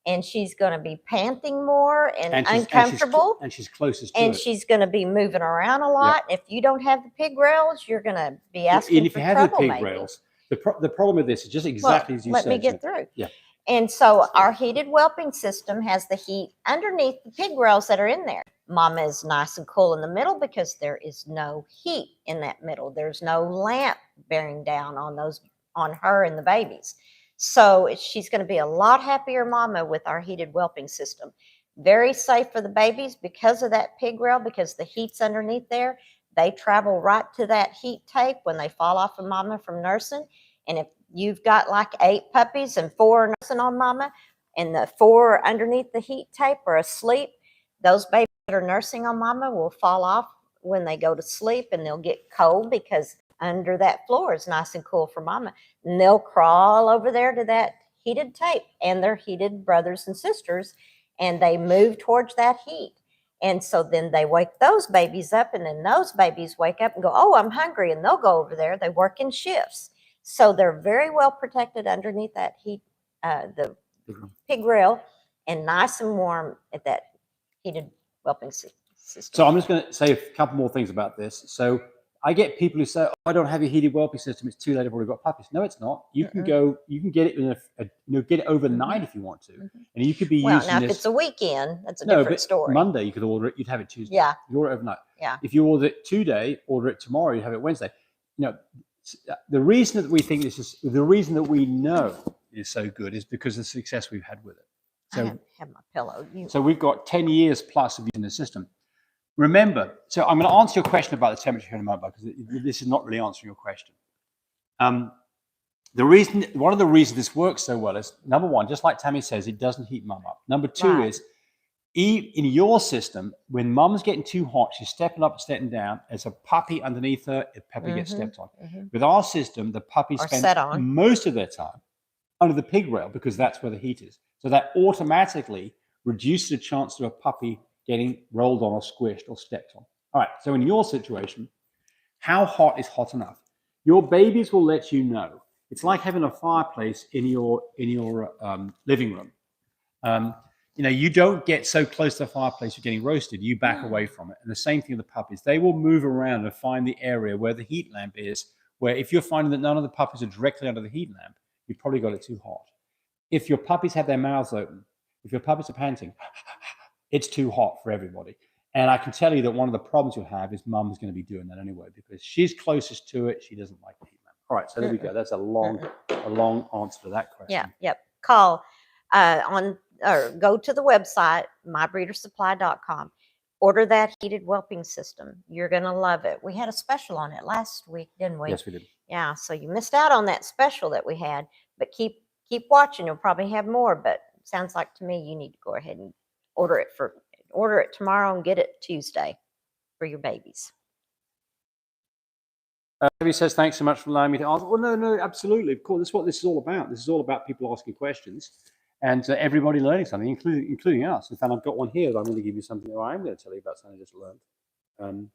Speaker 2: and she's going to be panting more and uncomfortable.
Speaker 1: And she's closest to
Speaker 2: it. And she's going to be moving around a lot. Yep. If you don't have the pig rails, you're going to be asking for trouble. And if you have the pig rails,
Speaker 1: the problem with this is just exactly as you said.
Speaker 2: Let me get through.
Speaker 1: Yeah.
Speaker 2: And so our heated whelping system has the heat underneath the pig rails that are in there. Mama is nice and cool in the middle because there is no heat in that middle. There's no lamp bearing down on her and the babies. So she's going to be a lot happier Mama with our heated whelping system. Very safe for the babies because of that pig rail, because the heat's underneath there. they travel right to that heat tape when they fall off of mama from nursing. And if you've got like 8 puppies and 4 are nursing on mama, and the 4 underneath the heat tape are asleep, those babies that are nursing on mama will fall off when they go to sleep, and they'll get cold because under that floor is nice and cool for mama. And they'll crawl over there to that heated tape and their heated brothers and sisters, and they move towards that heat. And so then they wake those babies up, and then those babies wake up and go, oh, I'm hungry. And they'll go over there. They work in shifts. So they're very well protected underneath that heat, the pig rail, and nice and warm at that heated whelping system.
Speaker 1: So I'm just going to say a couple more things about this. So I get people who say, oh, I don't have a heated whelping system. It's too late. I've already got puppies. No, it's not. You can go, you can get it in get it overnight if you want to. And you could be using
Speaker 2: now
Speaker 1: this.
Speaker 2: if it's a weekend, that's a different story.
Speaker 1: Monday, you could order it. You'd have it Tuesday.
Speaker 2: Yeah.
Speaker 1: You order it overnight.
Speaker 2: Yeah.
Speaker 1: If you order it today, order it tomorrow, you have it Wednesday. The reason that we think this is, the reason that we know it is so good is because of the success we've had with it. So,
Speaker 2: I have my pillow.
Speaker 1: So we've got 10 years plus of using the system. Remember, so I'm going to answer your question about the temperature here in a moment, because this is not really answering your question. One of the reasons this works so well is, number one, just like Tammy says, it doesn't heat mum up. Number two is, in your system, when mum's getting too hot, she's stepping up and stepping down. There's a puppy underneath her, the puppy gets stepped on. With our system, the puppies spend most of their time under the pig rail, because that's where the heat is. So that automatically reduces the chance of a puppy getting rolled on or squished or stepped on. All right, so in your situation, how hot is hot enough? Your babies will let you know. It's like having a fireplace in your living room. You don't get so close to the fireplace you're getting roasted. You back away from it. And the same thing with the puppies. They will move around and find the area where the heat lamp is, where if you're finding that none of the puppies are directly under the heat lamp, you've probably got it too hot. If your puppies have their mouths open, if your puppies are panting, it's too hot for everybody. And I can tell you that one of the problems you'll have is mum's going to be doing that anyway, because she's closest to it. She doesn't like the heat lamp. All right, so there we go. That's a long answer to that question.
Speaker 2: Yeah, yep. Call or go to the website, mybreedersupply.com. Order that heated whelping system. You're going to love it. We had a special on it last week, didn't we?
Speaker 1: Yes, we did.
Speaker 2: Yeah, so you missed out on that special that we had, but keep watching. You'll probably have more, but it sounds like to me you need to go ahead and order it tomorrow and get it Tuesday for your babies.
Speaker 1: He says, thanks so much for allowing me to answer. Well, no, absolutely. Of course, that's what this is all about. This is all about people asking questions and everybody learning something, including us. In fact, I've got one here that I'm going to give you something that I'm going to tell you about something I just learned.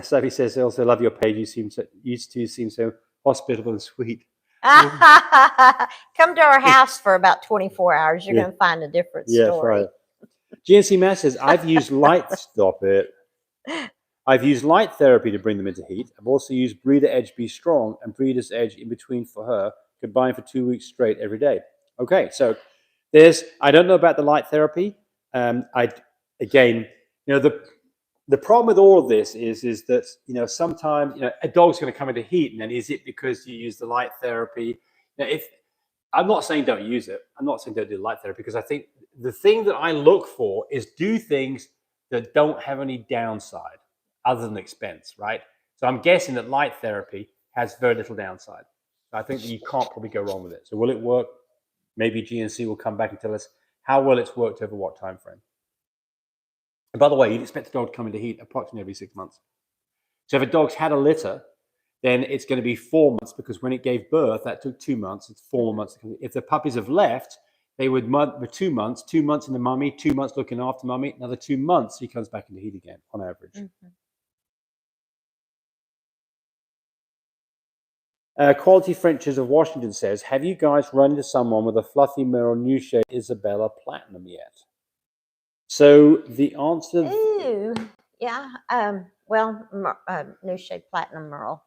Speaker 1: Savvy says, I also love your page. You two seem so hospitable and sweet.
Speaker 2: Come to our house for about 24 hours. You're going to find a different story.
Speaker 1: Yes, right. GNC Matt says, I've used light. Stop it. I've used light therapy to bring them into heat. I've also used Breeder Edge Be Strong and Breeder's Edge in between for her, combined for 2 weeks straight every day. Okay, so I don't know about the light therapy. The problem with all of this is that, sometimes, a dog's going to come into heat, and then is it because you use the light therapy? I'm not saying don't use it. I'm not saying don't do light therapy, because I think the thing that I look for is do things that don't have any downside other than expense, right? So I'm guessing that light therapy has very little downside. I think that you can't probably go wrong with it. So will it work? Maybe GNC will come back and tell us how well it's worked over what time frame. And by the way, you'd expect a dog to come into heat approximately every 6 months. So if a dog's had a litter, then it's going to be 4 months, because when it gave birth, that took 2 months. It's 4 months. If the puppies have left, they would for 2 months, 2 months in the mummy, 2 months looking after mummy, another 2 months, he comes back into heat again on average. Quality Frenches of Washington says, have you guys run into someone with a fluffy mirror new shade Isabella Platinum yet? So the answer...
Speaker 2: Ooh, yeah. New shade Platinum Merle.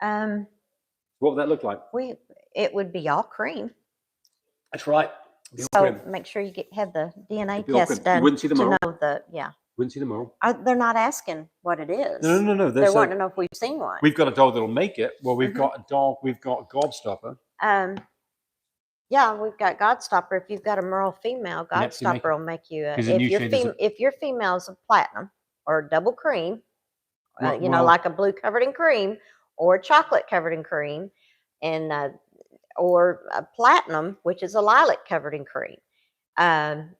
Speaker 1: What would that look like?
Speaker 2: It would be all cream.
Speaker 1: That's right.
Speaker 2: So make sure you have the DNA test done.
Speaker 1: You wouldn't see the Merle.
Speaker 2: Wouldn't
Speaker 1: see the Merle.
Speaker 2: They're not asking what it is.
Speaker 1: No.
Speaker 2: They're wanting to know if we've seen one.
Speaker 1: We've got a dog that'll make it. Well, we've got a dog. We've got a gobstopper.
Speaker 2: Yeah, we've got Godstopper. If you've got a Merle female,
Speaker 1: Yep, you make
Speaker 2: Godstopper will make you.
Speaker 1: because the new shade is
Speaker 2: If your female's a platinum or double cream, you know,
Speaker 1: well,
Speaker 2: like a blue covered in cream or chocolate covered in cream, and or a platinum, which is a lilac covered in cream.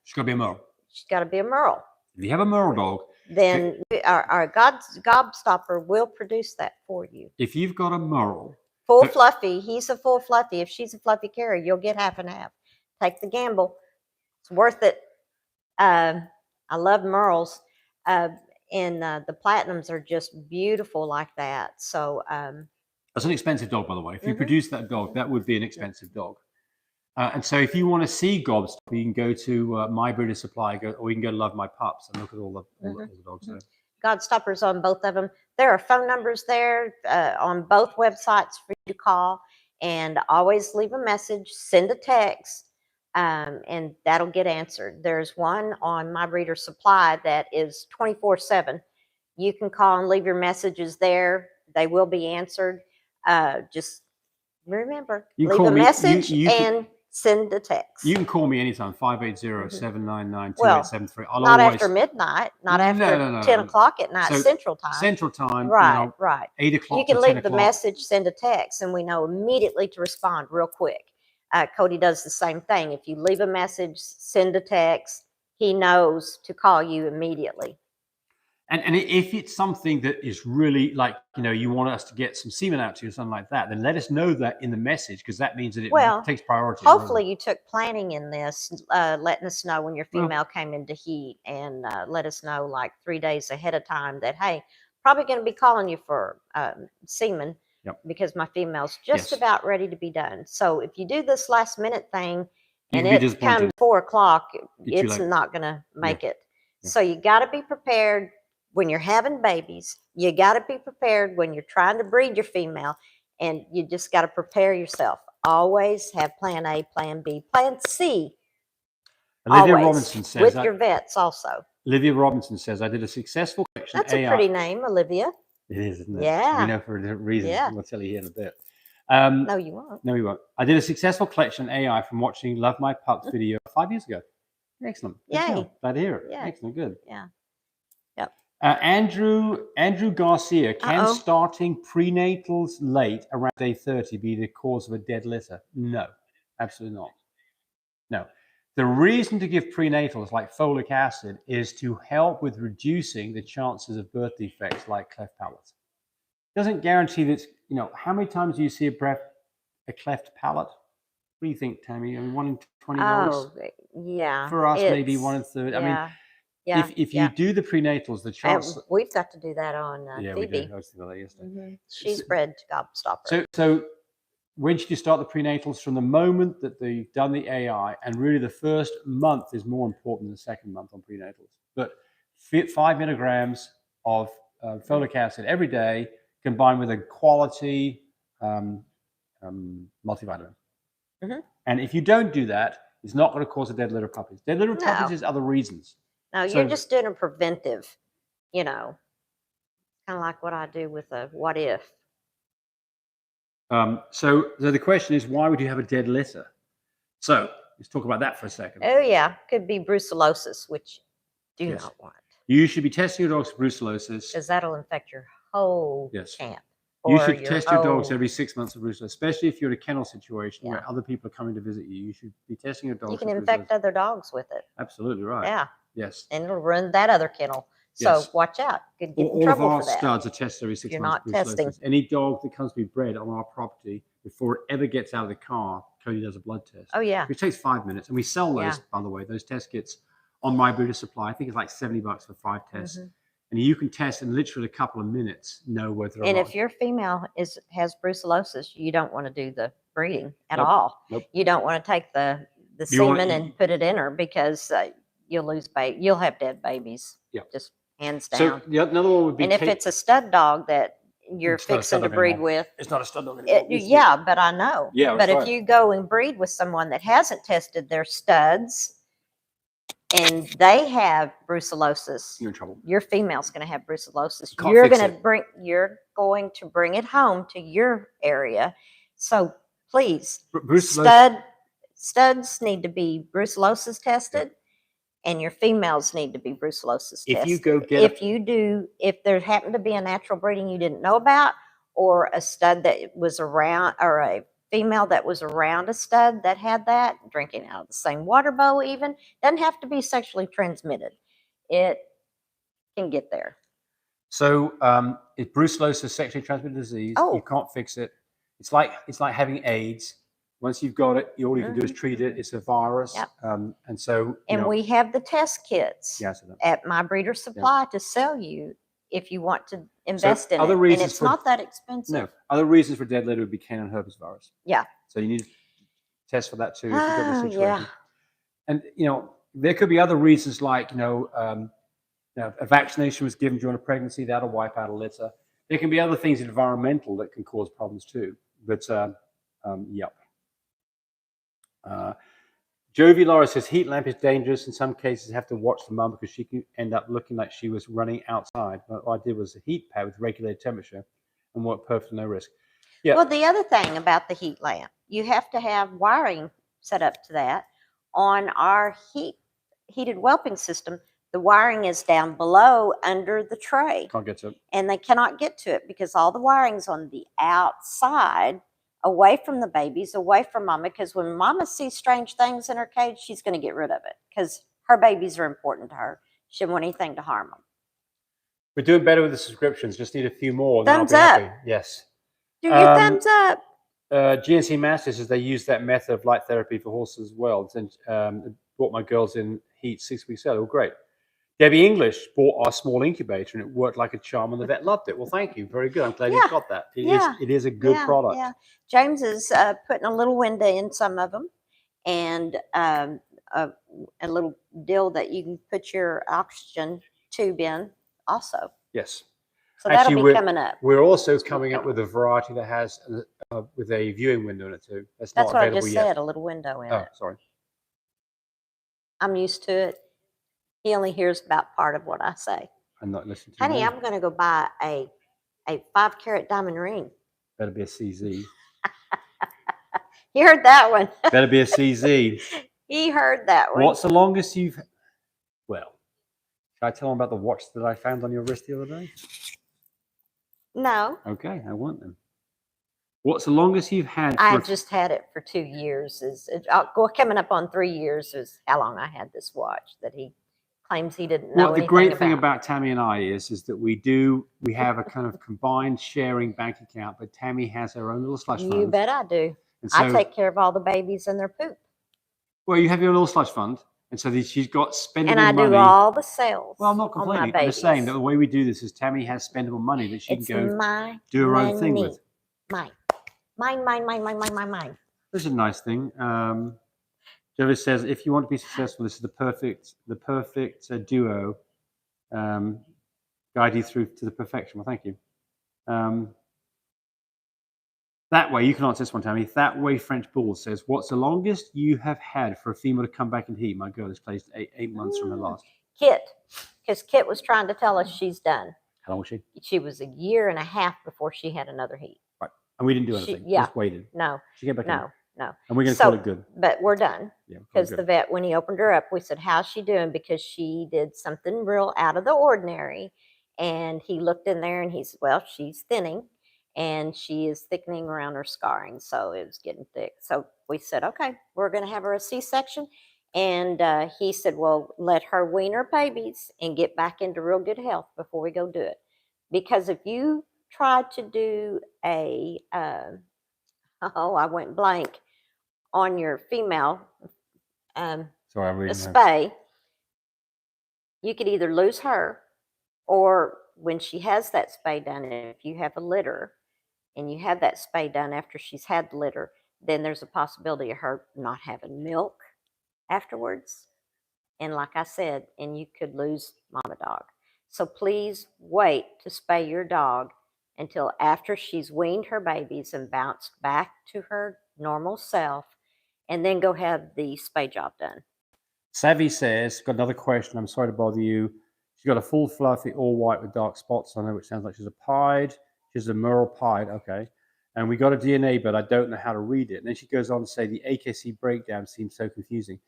Speaker 1: she's got to be a Merle.
Speaker 2: She's got to be a Merle.
Speaker 1: If you have a Merle dog,
Speaker 2: Then our Gobstopper will produce that for you.
Speaker 1: if you've got a Merle,
Speaker 2: Full fluffy. He's a full fluffy. If she's a fluffy carrier, you'll get half and half. Take the gamble. It's worth it. I love Merles. And the platinums are just beautiful like that. So
Speaker 1: that's an expensive dog, by the way. If you produce that dog, that would be an expensive dog. And so if you want to see Gobstopper, you can go to My Breeder Supply, or you can go to Love My Pups and look at all the dogs there.
Speaker 2: Godstoppers on both of them. There are phone numbers there on both websites for you to call, and always leave a message, send a text, and that'll get answered. There's one on My Breeder Supply that is 24/7. You can call and leave your messages there. They will be answered. Just remember, leave a message and send a text.
Speaker 1: You can call me anytime, 580-799-2873.
Speaker 2: Well, not after midnight, not after 10 o'clock at night, Central Time.
Speaker 1: Central Time,
Speaker 2: right, right.
Speaker 1: 8 o'clock.
Speaker 2: You can leave the message, send a text, and we know immediately to respond real quick. Cody does the same thing. If you leave a message, send a text, he knows to call you immediately.
Speaker 1: And if it's something that is really like, you know, you want us to get some semen out to you or something like that, then let us know that in the message, because that means that it takes priority.
Speaker 2: Hopefully you took planning in this, letting us know when your female came into heat, and let us know like 3 days ahead of time that, hey, probably going to be calling you for semen because my female's just about ready to be done. So if you do this last minute thing and it comes 4 o'clock, it's not going to make it. So you got to be prepared. When you're having babies, you got to be prepared when you're trying to breed your female, and you just got to prepare yourself. Always have plan A, plan B, plan C.
Speaker 1: Olivia Robinson says
Speaker 2: with your vets also.
Speaker 1: Olivia Robinson says, I did a successful collection.
Speaker 2: That's a pretty name, Olivia.
Speaker 1: It is, isn't it?
Speaker 2: Yeah.
Speaker 1: We know for a different reason.
Speaker 2: Yeah.
Speaker 1: We'll tell you here in a bit.
Speaker 2: No, you won't.
Speaker 1: No, we won't. I did a successful collection AI from watching Love My Pups video 5 years ago. Excellent.
Speaker 2: Yay.
Speaker 1: Glad to hear it.
Speaker 2: Yeah.
Speaker 1: Excellent. Good.
Speaker 2: Yeah. Yep.
Speaker 1: Andrew Garcia, can starting prenatals late around day 30 be the cause of a dead litter? No, absolutely not. No. The reason to give prenatals like folic acid is to help with reducing the chances of birth defects like cleft palate. Doesn't guarantee that, you know, how many times do you see a cleft palate? What do you think, Tammy? I mean, 1 in 20 dogs?
Speaker 2: Oh, yeah.
Speaker 1: For us, maybe 1 in 30.
Speaker 2: Yeah.
Speaker 1: I mean, if you do the prenatals, the chance...
Speaker 2: we've got to do that on
Speaker 1: yeah,
Speaker 2: Phoebe.
Speaker 1: we did. I was thinking about that yesterday.
Speaker 2: She's bred to Gobstopper.
Speaker 1: So when should you start the prenatals? From the moment that they've done the AI, and really the first month is more important than the second month on prenatals. But 5 milligrams of folic acid every day, combined with a quality multivitamin. And if you don't do that, it's not going to cause a dead litter of puppies. Dead litter of puppies is other reasons.
Speaker 2: No, you're just doing a preventive, you know, kind of like what I do with a what if.
Speaker 1: So the question is, why would you have a dead litter? So let's talk about that for a second.
Speaker 2: Oh, yeah. Could be brucellosis, which do not want.
Speaker 1: You should be testing your dogs for brucellosis.
Speaker 2: Because that'll infect your whole camp.
Speaker 1: You should test your dogs every 6 months for brucellosis, especially if you're in a kennel situation where other people are coming to visit you. You should be testing your dogs. You
Speaker 2: can infect other dogs with it.
Speaker 1: Absolutely right.
Speaker 2: Yeah.
Speaker 1: Yes.
Speaker 2: And it'll ruin that other kennel. So watch out. Could get in trouble
Speaker 1: all of
Speaker 2: for
Speaker 1: our
Speaker 2: that.
Speaker 1: studs are tested every 6 months.
Speaker 2: You're not testing.
Speaker 1: Any dog that comes to be bred on our property, before it ever gets out of the car, Cody does a blood test.
Speaker 2: Oh, yeah.
Speaker 1: Which takes 5 minutes. And we sell those, by the way, those test kits on My Breeder Supply. I think it's like $70 for 5 tests. And you can test in literally a couple of minutes, know whether or not.
Speaker 2: And if your female has brucellosis, you don't want to do the breeding at all. You don't want to take the semen and put it in her, because you'll lose you'll have dead babies. Just hands down.
Speaker 1: So another one would be,
Speaker 2: and if it's a stud dog that you're fixing to breed with,
Speaker 1: it's not a stud dog anymore.
Speaker 2: Yeah, but I know.
Speaker 1: Yeah,
Speaker 2: but if you go and breed with someone that hasn't tested their studs, and they have brucellosis,
Speaker 1: you're in trouble.
Speaker 2: Your female's going to have brucellosis. You're going to bring it home to your area. So please, studs need to be brucellosis tested, and your females need to be brucellosis tested.
Speaker 1: If you go get
Speaker 2: if there happened to be a natural breeding you didn't know about, or a stud that was around, or a female that was around a stud that had that, drinking out of the same water bowl, even doesn't have to be sexually transmitted. It can get there.
Speaker 1: So if brucellosis is sexually transmitted disease, you can't fix it. It's like having AIDS. Once you've got it, all you can do is treat it. It's a virus.
Speaker 2: Yep.
Speaker 1: And so
Speaker 2: we have the test kits
Speaker 1: yes,
Speaker 2: at My Breeder Supply to sell you if you want to invest in
Speaker 1: other
Speaker 2: it.
Speaker 1: reasons
Speaker 2: And it's not that expensive.
Speaker 1: No. Other reasons for dead litter would be canine herpes virus.
Speaker 2: Yeah.
Speaker 1: So you need to test for that too if you've got this situation. And there could be other reasons like a vaccination was given during a pregnancy, that'll wipe out a litter. There can be other things environmental that can cause problems too. But yep. Jovi Laura says heat lamp is dangerous. In some cases, have to watch the mum because she can end up looking like she was running outside. But what I did was a heat pad with regulated temperature and worked perfectly, no risk. Yeah.
Speaker 2: Well, the other thing about the heat lamp, you have to have wiring set up to that. On our heated whelping system, the wiring is down below under the tray.
Speaker 1: Can't get to it.
Speaker 2: And they cannot get to it because all the wiring's on the outside, away from the babies, away from mama, because when mama sees strange things in her cage, she's going to get rid of it because her babies are important to her. She doesn't want anything to harm them.
Speaker 1: We're doing better with the subscriptions. Just need a few more.
Speaker 2: Thumbs up.
Speaker 1: Happy. Yes.
Speaker 2: Do your thumbs up.
Speaker 1: GNC Masters says they use that method of light therapy for horses as well. And brought my girls in heat 6 weeks old. Oh, great. Debbie English bought our small incubator and it worked like a charm and the vet loved it. Well, thank you. Very good. I'm glad you got that. It is a good product.
Speaker 2: Yeah. James is putting a little window in some of them and a little deal that you can put your oxygen tube in also.
Speaker 1: Yes.
Speaker 2: So that'll be coming up.
Speaker 1: We're also coming up with a variety that has with a viewing window in it too. That's not
Speaker 2: what I
Speaker 1: available
Speaker 2: just
Speaker 1: yet.
Speaker 2: said, a little window in it.
Speaker 1: Oh, sorry.
Speaker 2: I'm used to it. He only hears about part of what I say.
Speaker 1: I'm not listening to
Speaker 2: Honey,
Speaker 1: you.
Speaker 2: I'm going to go buy a 5-carat diamond ring.
Speaker 1: Better be a CZ.
Speaker 2: You heard that one.
Speaker 1: Better be a CZ.
Speaker 2: He heard that one.
Speaker 1: What's the longest you've... Well, should I tell them about the watch that I found on your wrist the other day?
Speaker 2: No.
Speaker 1: Okay, I want them. What's the longest you've had?
Speaker 2: I just had it for 2 years. Coming up on 3 years is how long I had this watch that he claims he didn't know.
Speaker 1: Well, the great thing about Tammy and I is that we have a kind of combined sharing bank account, but Tammy has her own little slush fund.
Speaker 2: You bet I do.
Speaker 1: And so,
Speaker 2: I take care of all the babies and their poop.
Speaker 1: Well, you have your little slush fund, and so she's got spendable money.
Speaker 2: And I do all the sales.
Speaker 1: Well, I'm not complaining. I'm just saying that the way we do this is Tammy has spendable money that she can go do her own thing with.
Speaker 2: Mine.
Speaker 1: This is a nice thing. Jervis says, if you want to be successful, this is the perfect duo. Guide you through to the perfection. Well, thank you. That way, you can answer this one, Tammy. That way, French Bull says, what's the longest you have had for a female to come back in heat? My girl is placed 8 months from her last.
Speaker 2: Kit, because Kit was trying to tell us she's done.
Speaker 1: How long was she?
Speaker 2: She was 1.5 years before she had another heat.
Speaker 1: Right. And we didn't do anything. Just waited.
Speaker 2: No.
Speaker 1: She came back in.
Speaker 2: No.
Speaker 1: And we're going to call it good.
Speaker 2: But we're done. Yeah. Because the vet, when he opened her up, we said, how's she doing? Because she did something real out of the ordinary. And he looked in there and he said, well, she's thinning. And she is thickening around her scarring. So it was getting thick. So we said, okay, we're going to have her a C-section. And he said, well, let her wean her babies and get back into real good health before we go do it. Because if you try to do a, I went blank, on your female a spay, you could either lose her, or when she has that spay done, if you have a litter and you have that spay done after she's had the litter, then there's a possibility of her not having milk afterwards. And like I said, and you could lose mama dog. So please wait to spay your dog until after she's weaned her babies and bounced back to her normal self, and then go have the spay job done.
Speaker 1: Savvy says, got another question. I'm sorry to bother you. She's got a full fluffy, all white with dark spots on her, which sounds like she's a pied. She's a Merle pied, okay. And we got a DNA, but I don't know how to read it. And then she goes on to say the AKC breakdown seems so confusing.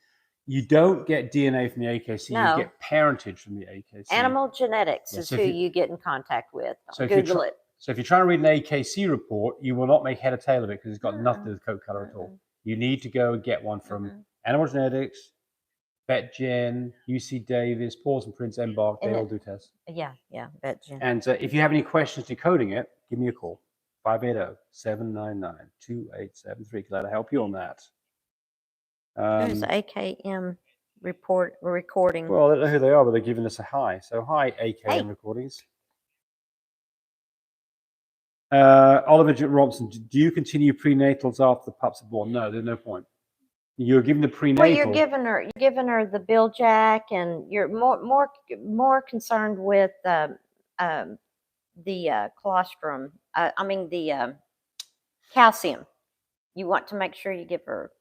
Speaker 1: You don't get DNA from the AKC,
Speaker 2: No.
Speaker 1: you get parentage from the AKC.
Speaker 2: Animal genetics is who you get in contact with. Google it.
Speaker 1: So if you're trying to read an AKC report, you will not make head or tail of it because it's got nothing to do with coat color at all. You need to go and get one from Animal Genetics, VetGen, UC Davis, Paws and Prints, Embark. They all do tests.
Speaker 2: Yeah, VetGen.
Speaker 1: And if you have any questions decoding it, give me a call. 580-799-2873. Glad to help you on that.
Speaker 2: Who's AKM recording?
Speaker 1: Well, I don't know who they are, but they're giving us a hi. So hi, AKM recordings. Oliver Robson, do you continue prenatals after the pups are born? No, there's no point. You're giving the prenatal.
Speaker 2: Well, you're giving her the Biljack, and you're more concerned with the colostrum. The calcium. You want to make sure you give her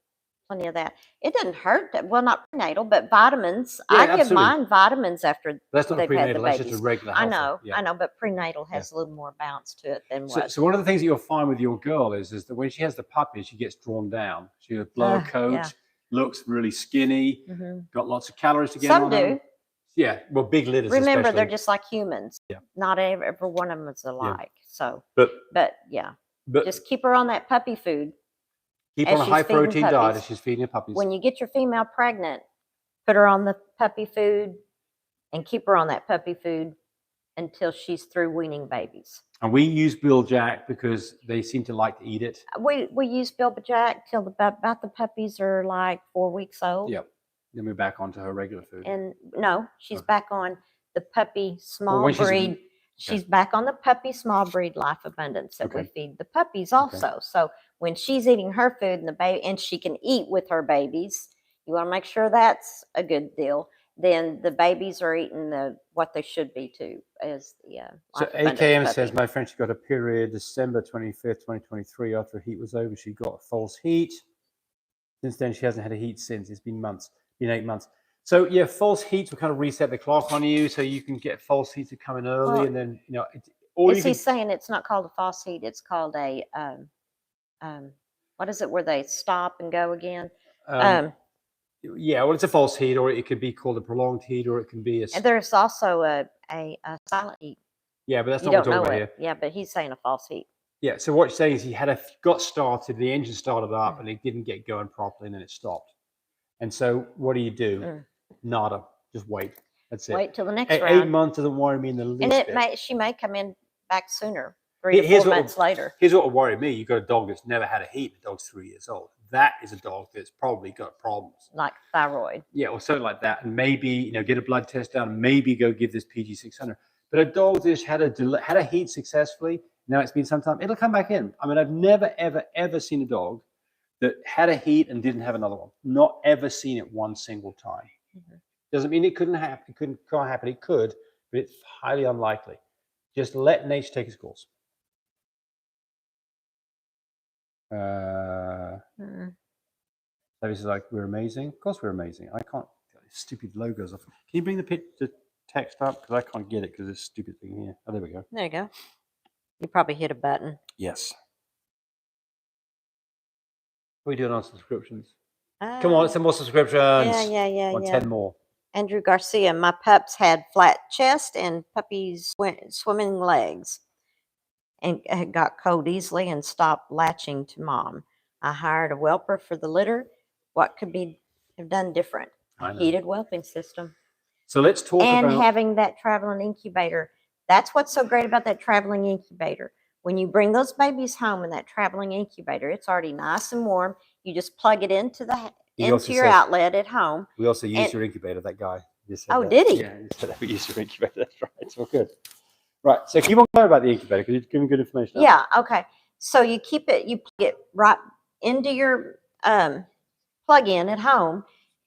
Speaker 2: plenty of that. It doesn't hurt. Well, not prenatal, but vitamins.
Speaker 1: Yeah,
Speaker 2: I give mine vitamins after
Speaker 1: that's not
Speaker 2: they've had the
Speaker 1: prenatal. That's
Speaker 2: babies.
Speaker 1: just a regular.
Speaker 2: I know, but prenatal has a little more bounce to it than what.
Speaker 1: So one of the things that you'll find with your girl is that when she has the puppy, she gets drawn down. She has a blower coat, looks really skinny, got lots of calories to get on. Some do. Yeah, well, big litters.
Speaker 2: Remember,
Speaker 1: especially.
Speaker 2: they're just like humans. Yeah. Not every one of them is alike. Yeah. So, but just keep her on that puppy food.
Speaker 1: Keep on a high protein diet as she's feeding her puppies.
Speaker 2: When you get your female pregnant, put her on the puppy food and keep her on that puppy food until she's through weaning babies.
Speaker 1: And we use Biljack because they seem to like to eat it.
Speaker 2: We use Biljack till about the puppies are like 4 weeks old.
Speaker 1: Yep. Then we're back onto her regular food.
Speaker 2: And no, she's back on the puppy small breed. She's back on the puppy small breed Life Abundance that we feed the puppies also. Okay. So when she's eating her food and the baby, and she can eat with her babies, you want to make sure that's a good deal. Then the babies are eating what they should be too. As the
Speaker 1: so AKM says my friend, she got a period December 25th, 2023. After heat was over, she got false heat. Since then, she hasn't had a heat since. It's been 8 months. So yeah, false heats will kind of reset the clock on you, so you can get false heats to come in early, and then
Speaker 2: he's saying it's not called a false heat; it's called a what is it? Where they stop and go again?
Speaker 1: Yeah, well, it's a false heat, or it could be called a prolonged heat, or it can be a.
Speaker 2: And there's also a silent heat.
Speaker 1: Yeah, but that's not what we're talking about here.
Speaker 2: Yeah, but he's saying a false heat.
Speaker 1: Yeah, so what you're saying is he got started, the engine started up, and it didn't get going properly, and then it stopped. And so what do? Nada. Just wait. That's it.
Speaker 2: Wait till the next round.
Speaker 1: 8 months doesn't worry me in the least
Speaker 2: bit. She may come in back sooner, 3 to 4 months later.
Speaker 1: Here's what will worry me. You've got a dog that's never had a heat. The dog's 3 years old. That is a dog that's probably got problems.
Speaker 2: Like thyroid.
Speaker 1: Yeah, or something like that. And maybe, get a blood test done. Maybe go give this PG600. But a dog that's had a heat successfully, now it's been some time, it'll come back in. I mean, I've never, ever, ever seen a dog that had a heat and didn't have another one. Not ever seen it one single time. Doesn't mean it couldn't happen. It can't happen. It could, but it's highly unlikely. Just let nature take its course. So this is like, we're amazing. Of course we're amazing. I can't get these stupid logos off. Can you bring the text up? Because I can't get it because this stupid thing here. Oh, there we go.
Speaker 2: There you go. You probably hit a button.
Speaker 1: Yes. What are we doing on subscriptions? Come on, some more subscriptions.
Speaker 2: Yeah.
Speaker 1: 10 more.
Speaker 2: Andrew Garcia, my pups had flat chest and puppies swimming legs and got cold easily and stopped latching to mom. I hired a whelper for the litter. What could have done different? Heated whelping system.
Speaker 1: So let's talk about...
Speaker 2: And having that traveling incubator. That's what's so great about that traveling incubator. When you bring those babies home in that traveling incubator, it's already nice and warm. You just plug it into your outlet at home.
Speaker 1: We also used your incubator, that guy.
Speaker 2: Did he?
Speaker 1: Yeah, he said that we used your incubator. That's right. It's all good. Right. So keep on going about the incubator because you're giving good information.
Speaker 2: Yeah. Okay. So you plug it right into your plug-in at home,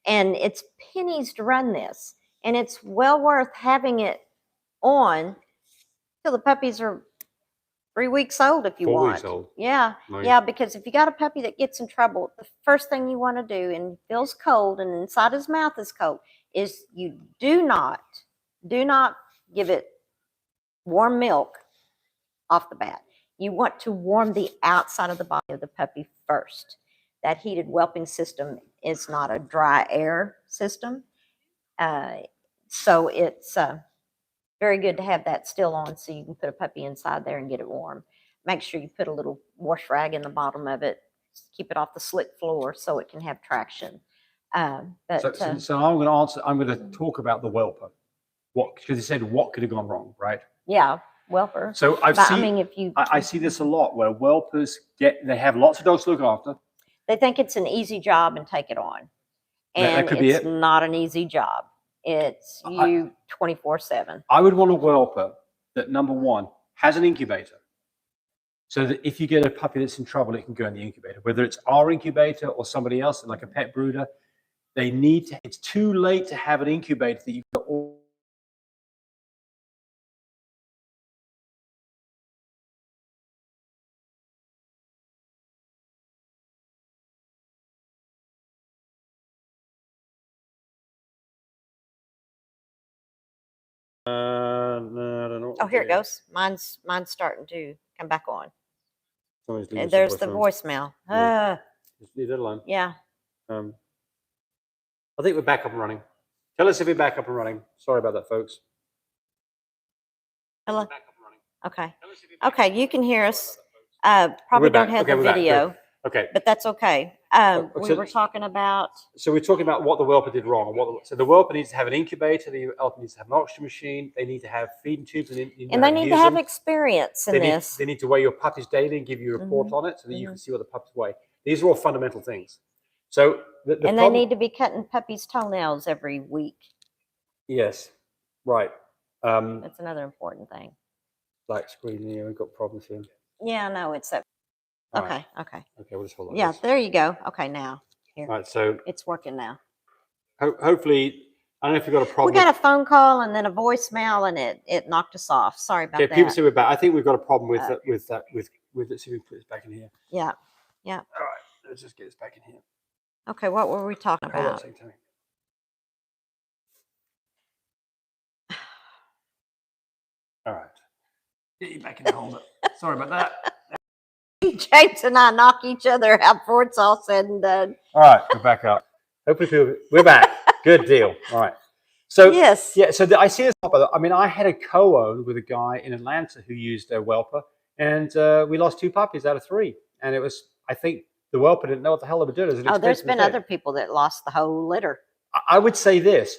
Speaker 2: and it's pennies to run this. And it's well worth having it on till the puppies are 3 weeks old if you
Speaker 1: 4
Speaker 2: want.
Speaker 1: Weeks old.
Speaker 2: Yeah.
Speaker 1: Nice.
Speaker 2: Yeah, because if you got a puppy that gets in trouble, the first thing you want to do and feels cold and inside his mouth is cold is you do not give it warm milk off the bat. you want to warm the outside of the body of the puppy first. That heated whelping system is not a dry air system. So it's very good to have that still on so you can put a puppy inside there and get it warm. Make sure you put a little wash rag in the bottom of it. Keep it off the slick floor so it can have traction.
Speaker 1: So I'm going to answer. I'm going to talk about the Welper. What, because you said what could have gone wrong, right?
Speaker 2: Yeah, Welper.
Speaker 1: So I see this a lot where Welpers they have lots of dogs to look after.
Speaker 2: They think it's an easy job and take it on, and
Speaker 1: that could be
Speaker 2: it's not an easy job. It's you 24/7.
Speaker 1: I would want a Welper that, number one, has an incubator, so that if you get a puppy that's in trouble, it can go in the incubator. Whether it's our incubator or somebody else, like a pet brooder, they need to. It's too late to have an incubator that you've got all. No, I don't know.
Speaker 2: Oh, here it goes. Mine's starting to come back on.
Speaker 1: And
Speaker 2: there's the voicemail.
Speaker 1: Yeah. Just leave it alone.
Speaker 2: Yeah.
Speaker 1: I think we're back up and running. Tell us if we're back up and running. Sorry about that, folks.
Speaker 2: Hello. Okay. Okay, you can hear us. Probably don't have the video.
Speaker 1: Okay.
Speaker 2: But that's okay. We were talking about.
Speaker 1: So we're talking about what the Welper did wrong. So the Welper needs to have an incubator. The Welper needs to have an oxygen machine. They need to have feeding tubes.
Speaker 2: And they need to have experience in this.
Speaker 1: They need to weigh your puppies daily and give you a report on it so that you can see what the puppies weigh. These are all fundamental things. So
Speaker 2: they need to be cutting puppies' toenails every week.
Speaker 1: Yes. Right.
Speaker 2: That's another important thing.
Speaker 1: Black screen here. We've got problems here.
Speaker 2: Yeah, no, it's that. Okay, okay.
Speaker 1: Okay, we'll just hold on.
Speaker 2: Yeah, there you go. Okay, now. Here.
Speaker 1: All right, so
Speaker 2: it's working now.
Speaker 1: Hopefully, I don't know if you've got a problem.
Speaker 2: We got a phone call and then a voicemail, and it knocked us off. Sorry about that.
Speaker 1: People say we're back. I think we've got a problem with that. With it. See if we can put this back in here.
Speaker 2: Yeah, yeah.
Speaker 1: All right, let's just get this back in here.
Speaker 2: Okay, what were we talking about?
Speaker 1: Hold on a second, Tony. All right, get you back in the holder. Sorry about that.
Speaker 2: James and I knock each other out before it's all said and done.
Speaker 1: All right, we're back up. Hopefully, we're back. Good deal. All right. So
Speaker 2: yes,
Speaker 1: yeah. So I see this. I mean, I had a co-own with a guy in Atlanta who used a Welper, and we lost 2 puppies out of 3. And it was, I think, the Welper didn't know what the hell they were doing.
Speaker 2: There's been other people that lost the whole litter.
Speaker 1: I would say this.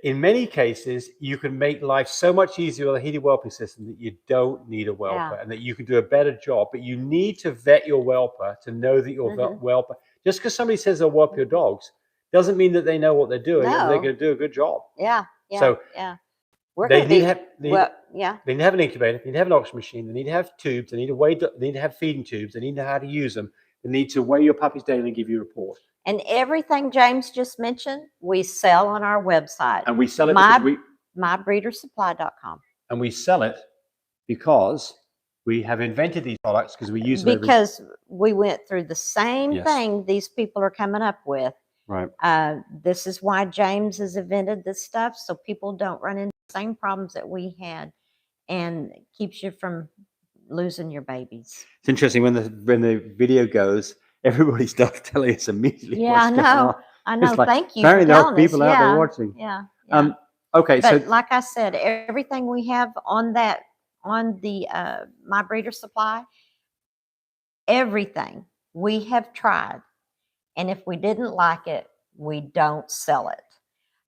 Speaker 1: In many cases, you can make life so much easier with a heated whelping system that you don't need a Welper and that you can do a better job. But you need to vet your Welper to know that your Welper, just because somebody says they'll whelp your dogs, doesn't mean that they know what they're doing.
Speaker 2: No.
Speaker 1: And they're going to do a good job.
Speaker 2: Yeah.
Speaker 1: So they need to have they need to have an incubator. They need to have an oxygen machine. They need to have tubes. They need to weigh. They need to have feeding tubes. They need to know how to use them. They need to weigh your puppies daily and give you a report.
Speaker 2: And everything James just mentioned, we sell on our website.
Speaker 1: And we sell it
Speaker 2: mybreedersupply.com.
Speaker 1: And we sell it because we have invented these products because we use them.
Speaker 2: Because we went through the same thing these people are coming up with.
Speaker 1: Right.
Speaker 2: This is why James has invented this stuff, so people don't run into the same problems that we had, and keeps you from losing your babies.
Speaker 1: It's interesting when the video goes. Everybody starts telling us immediately.
Speaker 2: Yeah, I know.
Speaker 1: Like,
Speaker 2: thank you.
Speaker 1: Apparently, there are
Speaker 2: telling
Speaker 1: people
Speaker 2: us.
Speaker 1: out there watching.
Speaker 2: Yeah.
Speaker 1: Okay,
Speaker 2: but
Speaker 1: so
Speaker 2: like I said, everything we have on the My Breeder Supply, everything we have tried, and if we didn't like it, we don't sell it.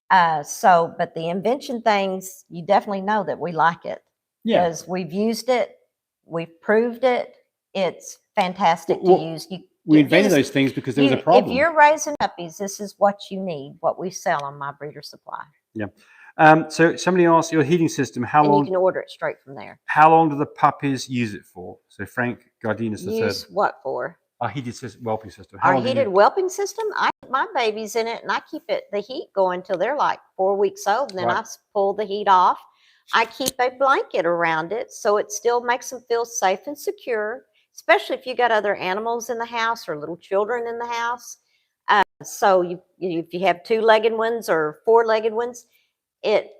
Speaker 2: But the invention things, you definitely know that we like it because we've used it, we've proved it. It's fantastic to use.
Speaker 1: We invented those things because there was a problem.
Speaker 2: If you're raising puppies, this is what you need, what we sell on My Breeder Supply.
Speaker 1: Yeah. So somebody asked your heating system, how long?
Speaker 2: You can order it straight from there.
Speaker 1: How long do the puppies use it for? So Frank Gardinas the
Speaker 2: Use
Speaker 1: third.
Speaker 2: what for?
Speaker 1: Our heated whelping system.
Speaker 2: Our heated whelping system? I put my babies in it and I keep the heat going until they're like 4 weeks old. And then I pull the heat off. I keep a blanket around it so it still makes them feel safe and secure, especially if you got other animals in the house or little children in the house. So if you have 2-legged ones or 4-legged ones, it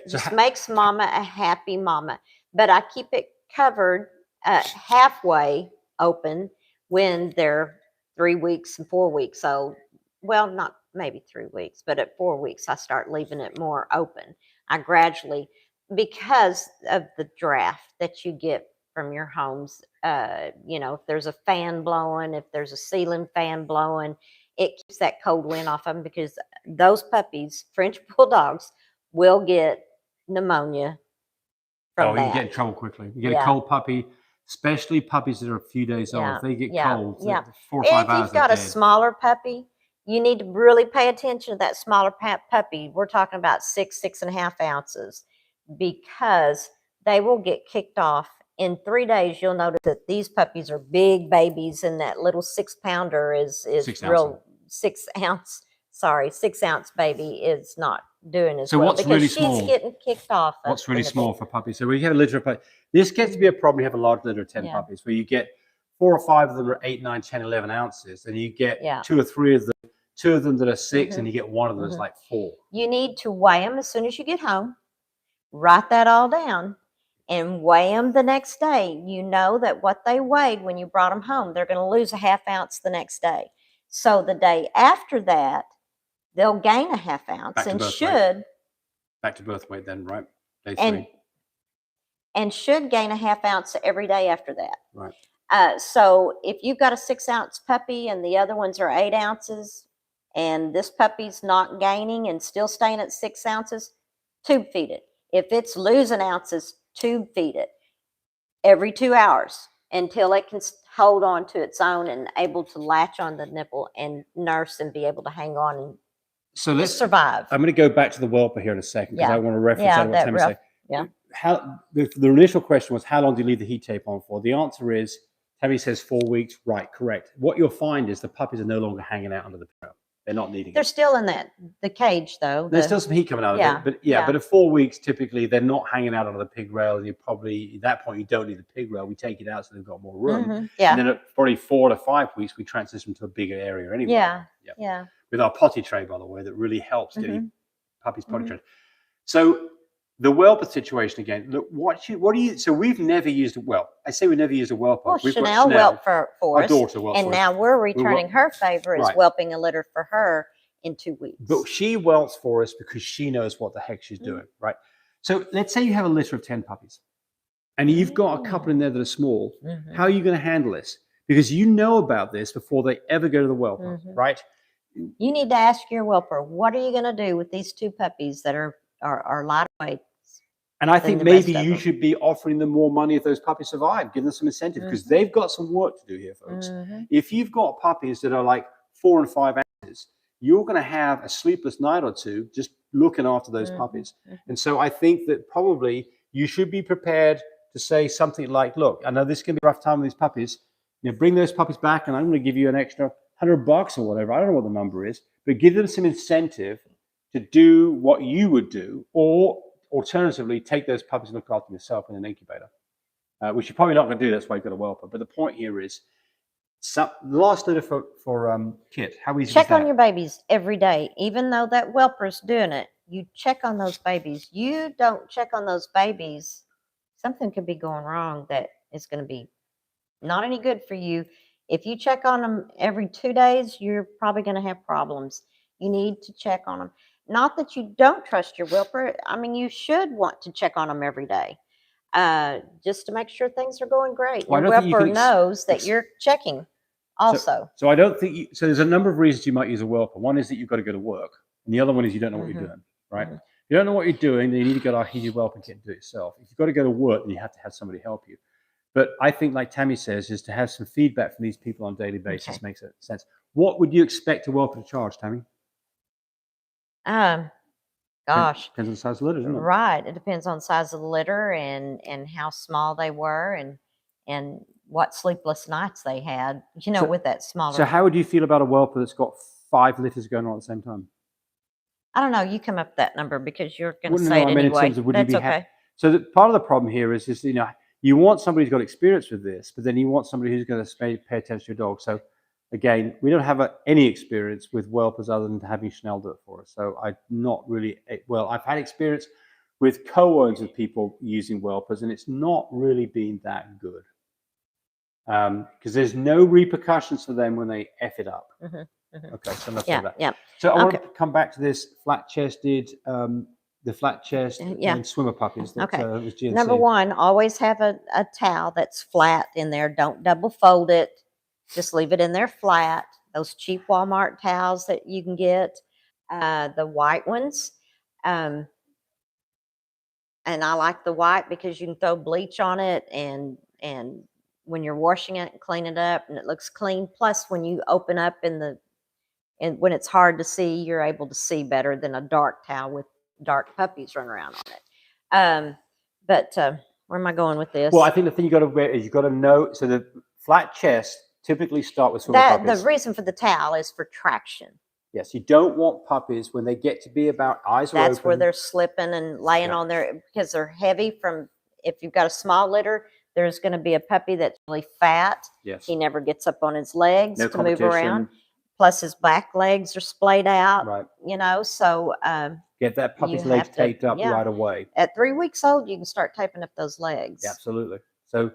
Speaker 2: just makes mama a happy mama. But I keep it covered halfway open when they're 3 weeks and 4 weeks old. Well, not maybe 3 weeks, but at 4 weeks, I start leaving it more open. I gradually, because of the draft that you get from your homes, if there's a fan blowing, if there's a ceiling fan blowing, it keeps that cold wind off of them, because those puppies, French Bulldogs, will get pneumonia from
Speaker 1: you can
Speaker 2: that.
Speaker 1: get in trouble quickly. You get a cold puppy, especially puppies that are a few days old. If they get cold, 4 or 5
Speaker 2: And
Speaker 1: hours,
Speaker 2: if you've got a smaller puppy, you need to really pay attention to that smaller puppy. We're talking about 6.5 ounces, because they will get kicked off. In 3 days, you'll notice that these puppies are big babies, and that little 6-pounder is
Speaker 1: 6
Speaker 2: real 6 ounce. Sorry, 6 ounce baby is not doing as
Speaker 1: So
Speaker 2: well,
Speaker 1: what's
Speaker 2: because
Speaker 1: really
Speaker 2: she's
Speaker 1: small?
Speaker 2: getting kicked off.
Speaker 1: What's really small for puppies? So we have a litter of puppies. This gets to be a problem. You have a large litter of 10 puppies, where you get 4 or 5 of them are 8, 9, 10, 11 ounces, and you get 2 or 3 of them. 2 of them that are 6, and you get 1 of them that's like 4.
Speaker 2: You need to weigh them as soon as you get home. Write that all down and weigh them the next day. You know that what they weighed when you brought them home, they're going to lose a half ounce the next day. So the day after that, they'll gain a half ounce and should.
Speaker 1: Back to birth weight then, right? Day 3.
Speaker 2: And should gain a half ounce every day after that.
Speaker 1: Right.
Speaker 2: So if you've got a 6 ounce puppy and the other ones are 8 ounces, and this puppy's not gaining and still staying at 6 ounces, tube feed it. If it's losing ounces, tube feed it every 2 hours until it can hold on to its own and able to latch on the nipple and nurse and be able to hang on and let's survive.
Speaker 1: I'm going to go back to the Welper here in a second, because I want to reference what Tammy said.
Speaker 2: Yeah.
Speaker 1: The initial question was, how long do you leave the heat tape on for? The answer is, Tammy says 4 weeks. Right, correct. What you'll find is the puppies are no longer hanging out under the pillow. They're not needing
Speaker 2: They're
Speaker 1: it.
Speaker 2: still in the cage, though.
Speaker 1: There's still some heat coming out of it. But at 4 weeks, typically, they're not hanging out under the pig rail. And you probably, at that point, you don't need the pig rail. We take it out so they've got more room. And then at probably 4 to 5 weeks, we transition to a bigger area anyway.
Speaker 2: Yeah.
Speaker 1: With our potty tray, by the way, that really helps getting puppies potty trained. So the Welper situation again. Look, what do you? So we've never used a whelp. I say we never used a Welper.
Speaker 2: Well,
Speaker 1: We've
Speaker 2: Chanel whelped for
Speaker 1: our
Speaker 2: us,
Speaker 1: daughter whelped
Speaker 2: and
Speaker 1: for
Speaker 2: now
Speaker 1: us.
Speaker 2: we're returning her favor as whelping a litter for her in 2 weeks.
Speaker 1: But she whelps for us because she knows what the heck she's doing, right? So let's say you have a litter of 10 puppies, and you've got a couple in there that are small. How are you going to handle this? Because you know about this before they ever go to the whelper, right?
Speaker 2: You need to ask your whelper, what are you going to do with these 2 puppies that are lightweight?
Speaker 1: And I think maybe you should be offering them more money if those puppies survive. Give them some incentive, because they've got some work to do here, folks. If you've got puppies that are like 4 and 5 ounces, you're going to have a sleepless night or 2 just looking after those puppies. And so I think that probably you should be prepared to say something like, look, I know this can be a rough time with these puppies. Bring those puppies back, and I'm going to give you an extra $100 or whatever. I don't know what the number is, but give them some incentive to do what you would do, or alternatively, take those puppies and look after them yourself in an incubator, which you're probably not going to do. That's why you've got a whelper. But the point here is, the last litter for Kit, how easy is that?
Speaker 2: Check on your babies every day. Even though that whelper's doing it, you check on those babies. You don't check on those babies, something could be going wrong that is going to be not any good for you. If you check on them every 2 days, you're probably going to have problems. You need to check on them. Not that you don't trust your whelper. I mean, you should want to check on them every day, just to make sure things are going great. Your whelper knows that you're checking also.
Speaker 1: So I don't think so there's a number of reasons you might use a whelper. One is that you've got to go to work, and the other one is you don't know what you're doing, right? If you don't know what you're doing, then you need to get our heated whelping kit and do it yourself. If you've got to go to work, then you have to have somebody help you. But I think, like Tammy says, is to have some feedback from these people on a daily basis makes sense. What would you expect a whelper to charge, Tammy?
Speaker 2: Gosh.
Speaker 1: Depends on the size of the litter, doesn't it?
Speaker 2: Right. It depends on the size of the litter and how small they were and what sleepless nights they had, with that smaller.
Speaker 1: So how would you feel about a whelper that's got 5 litters going on at the same time?
Speaker 2: I don't know. You come up with that number because you're going to say it anyway. In terms of,
Speaker 1: that's okay. So part of the problem here is you want somebody who's got experience with this, but then you want somebody who's going to pay attention to your dog. So again, we don't have any experience with whelpers other than having Chanel do it for us. So I've not really, I've had experience with co-owners of people using whelpers, and it's not really been that good. because there's no repercussions for them when they F it up. Okay, so enough of that.
Speaker 2: Yeah.
Speaker 1: So I want to come back to this flat-chested, the flat chest and swimmer puppies. That, was GNC.
Speaker 2: Number one, always have a towel that's flat in there. Don't double fold it. Just leave it in there flat. Those cheap Walmart towels that you can get, the white ones. And I like the white because you can throw bleach on it, and when you're washing it and clean it up, and it looks clean. Plus, when you open up and when it's hard to see, you're able to see better than a dark towel with dark puppies running around on it. But where am I going with this?
Speaker 1: Well, I think the thing you got to wear is you got to know. So the flat chest typically start with swimmer puppies.
Speaker 2: The reason for the towel is for traction.
Speaker 1: Yes, you don't want puppies when they get to be about eyes are open.
Speaker 2: That's where they're slipping and laying on there because they're heavy. If you've got a small litter, there's going to be a puppy that's really fat.
Speaker 1: Yes,
Speaker 2: he never gets up on his legs
Speaker 1: to
Speaker 2: move around. Plus, his back legs are splayed out.
Speaker 1: Right.
Speaker 2: So
Speaker 1: get that puppy's legs taped up right away.
Speaker 2: At 3 weeks old, you can start taping up those legs.
Speaker 1: Absolutely. So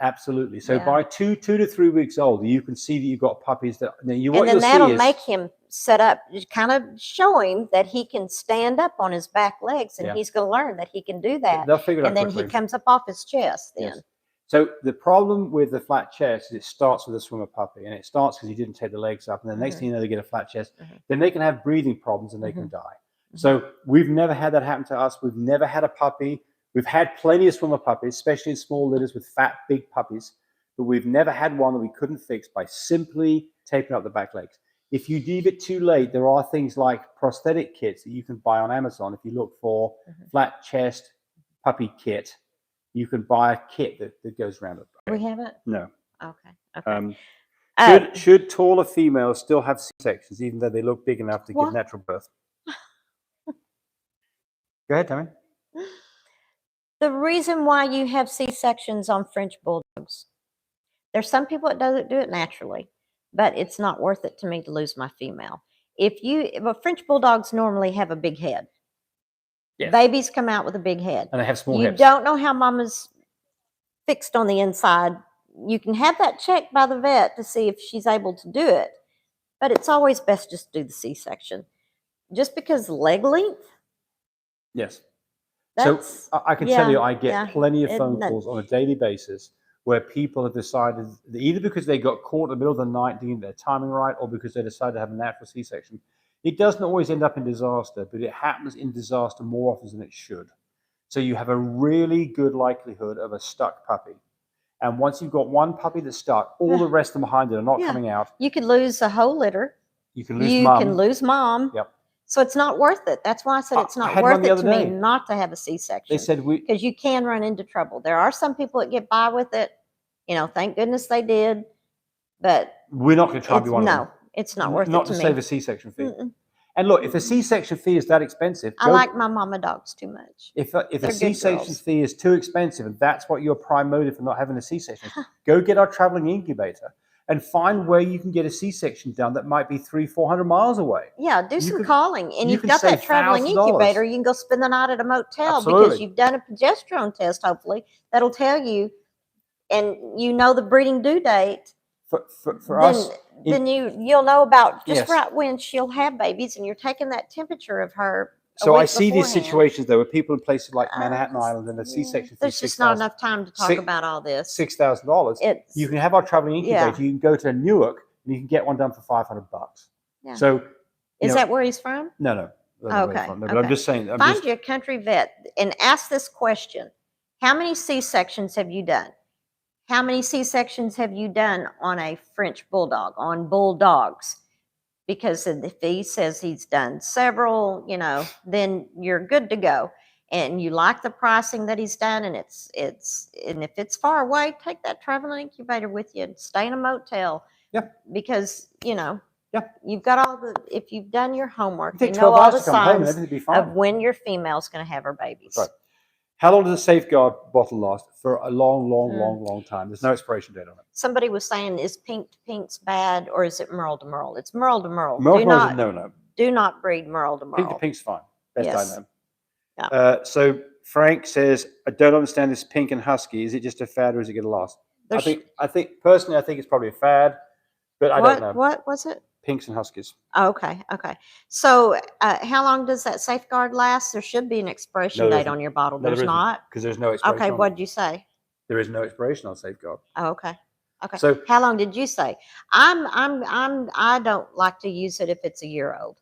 Speaker 1: absolutely. So by 2 to 3 weeks old, you can see that you've got puppies that
Speaker 2: that'll make him set up, kind of show him that he can stand up on his back legs, and he's going to learn that he can do that.
Speaker 1: They'll figure it out
Speaker 2: quickly. He comes up off his chest then.
Speaker 1: Yes. So the problem with the flat chest is it starts with a swimmer puppy, and it starts because you didn't take the legs up, and the next thing you know, they get a flat chest. Then they can have breathing problems and they can die. So we've never had that happen to us. We've never had a puppy. We've had plenty of swimmer puppies, especially in small litters with fat, big puppies, but we've never had one that we couldn't fix by simply taping up the back legs. If you leave it too late, there are things like prosthetic kits that you can buy on Amazon. If you look for flat chest puppy kit, you can buy a kit that goes around it.
Speaker 2: We haven't?
Speaker 1: No.
Speaker 2: Okay.
Speaker 1: Should taller females still have C-sections, even though they look big enough to give natural birth? Go ahead, Tammy.
Speaker 2: The reason why you have C-sections on French Bulldogs, there's some people that do it naturally, but it's not worth it to me to lose my female. French Bulldogs normally have a big head. Yes. Babies come out with a big head.
Speaker 1: And they have small
Speaker 2: hips. You don't know how mama's fixed on the inside. You can have that checked by the vet to see if she's able to do it, but it's always best just to do the C-section. Just because leg length?
Speaker 1: Yes. So I can tell you, I get plenty of phone calls on a daily basis where people have decided, either because they got caught in the middle of the night doing their timing right, or because they decided to have a natural C-section. It doesn't always end up in disaster, but it happens in disaster more often than it should. So you have a really good likelihood of a stuck puppy. And once you've got one puppy that's stuck, all the rest of them behind it are not coming out.
Speaker 2: You could lose a whole litter.
Speaker 1: You can lose mom.
Speaker 2: You can lose mom.
Speaker 1: Yep.
Speaker 2: So it's not worth it. That's why I said it's not worth it to me not to have a C-section.
Speaker 1: They said
Speaker 2: because you can run into trouble. There are some people that get by with it. Thank goodness they did. But
Speaker 1: we're not going to try and be one of them.
Speaker 2: No, it's not worth it
Speaker 1: not
Speaker 2: to
Speaker 1: to
Speaker 2: me.
Speaker 1: save a C-section fee. And look, if a C-section fee is that expensive,
Speaker 2: I like my mama dogs too much.
Speaker 1: If a C-section fee is too expensive and that's what your prime motive for not having a C-section, go get our traveling incubator and find where you can get a C-section done that might be 300-400 miles away.
Speaker 2: Yeah, do some calling. And you've got that traveling incubator. You can go spend the night at a motel because you've done a progesterone test, hopefully. That'll tell you, and the breeding due date.
Speaker 1: For us,
Speaker 2: then you'll know about just right when she'll have babies, and you're taking that temperature of her.
Speaker 1: So I see these situations though, where people in places like Manhattan Island and a C-section.
Speaker 2: There's just not enough time to talk about all this.
Speaker 1: $6,000. You can have our traveling incubator. You can go to Newark and you can get one done for $500. Yeah. So
Speaker 2: is that where he's from?
Speaker 1: No.
Speaker 2: Okay.
Speaker 1: But I'm just saying.
Speaker 2: Find you a country vet and ask this question: how many C-sections have you done? How many C-sections have you done on a French Bulldog, on Bulldogs? Because if he says he's done several, then you're good to go. And you like the pricing that he's done, and and if it's far away, take that traveling incubator with you and stay in a motel.
Speaker 1: Yep.
Speaker 2: Because you've got if you've done your homework,
Speaker 1: you know all the signs
Speaker 2: of when your female's going to have her babies.
Speaker 1: Right. How long does a Safeguard bottle last? For a long time. There's no expiration date on it.
Speaker 2: Somebody was saying, is pink to pink's bad, or is it Merle to Merle? It's Merle to Merle.
Speaker 1: Merle to Merle is a no-no.
Speaker 2: Do not breed Merle to Merle.
Speaker 1: Pink to pink's fine. Best I know.
Speaker 2: Yeah.
Speaker 1: So Frank says, I don't understand this pink and husky. Is it just a fad or is it going to last? I think personally, I think it's probably a fad, but I don't know.
Speaker 2: What was it?
Speaker 1: Pinks and Huskies.
Speaker 2: Oh, okay. So, how long does that safeguard last? There should be an expiration date on your bottle.
Speaker 1: No,
Speaker 2: There's not.
Speaker 1: Because there's no expiration.
Speaker 2: Okay,
Speaker 1: on
Speaker 2: what
Speaker 1: it.
Speaker 2: did you say?
Speaker 1: There is no expiration on safeguard.
Speaker 2: Oh, okay.
Speaker 1: So
Speaker 2: how long did you say? I don't like to use it if it's a year old.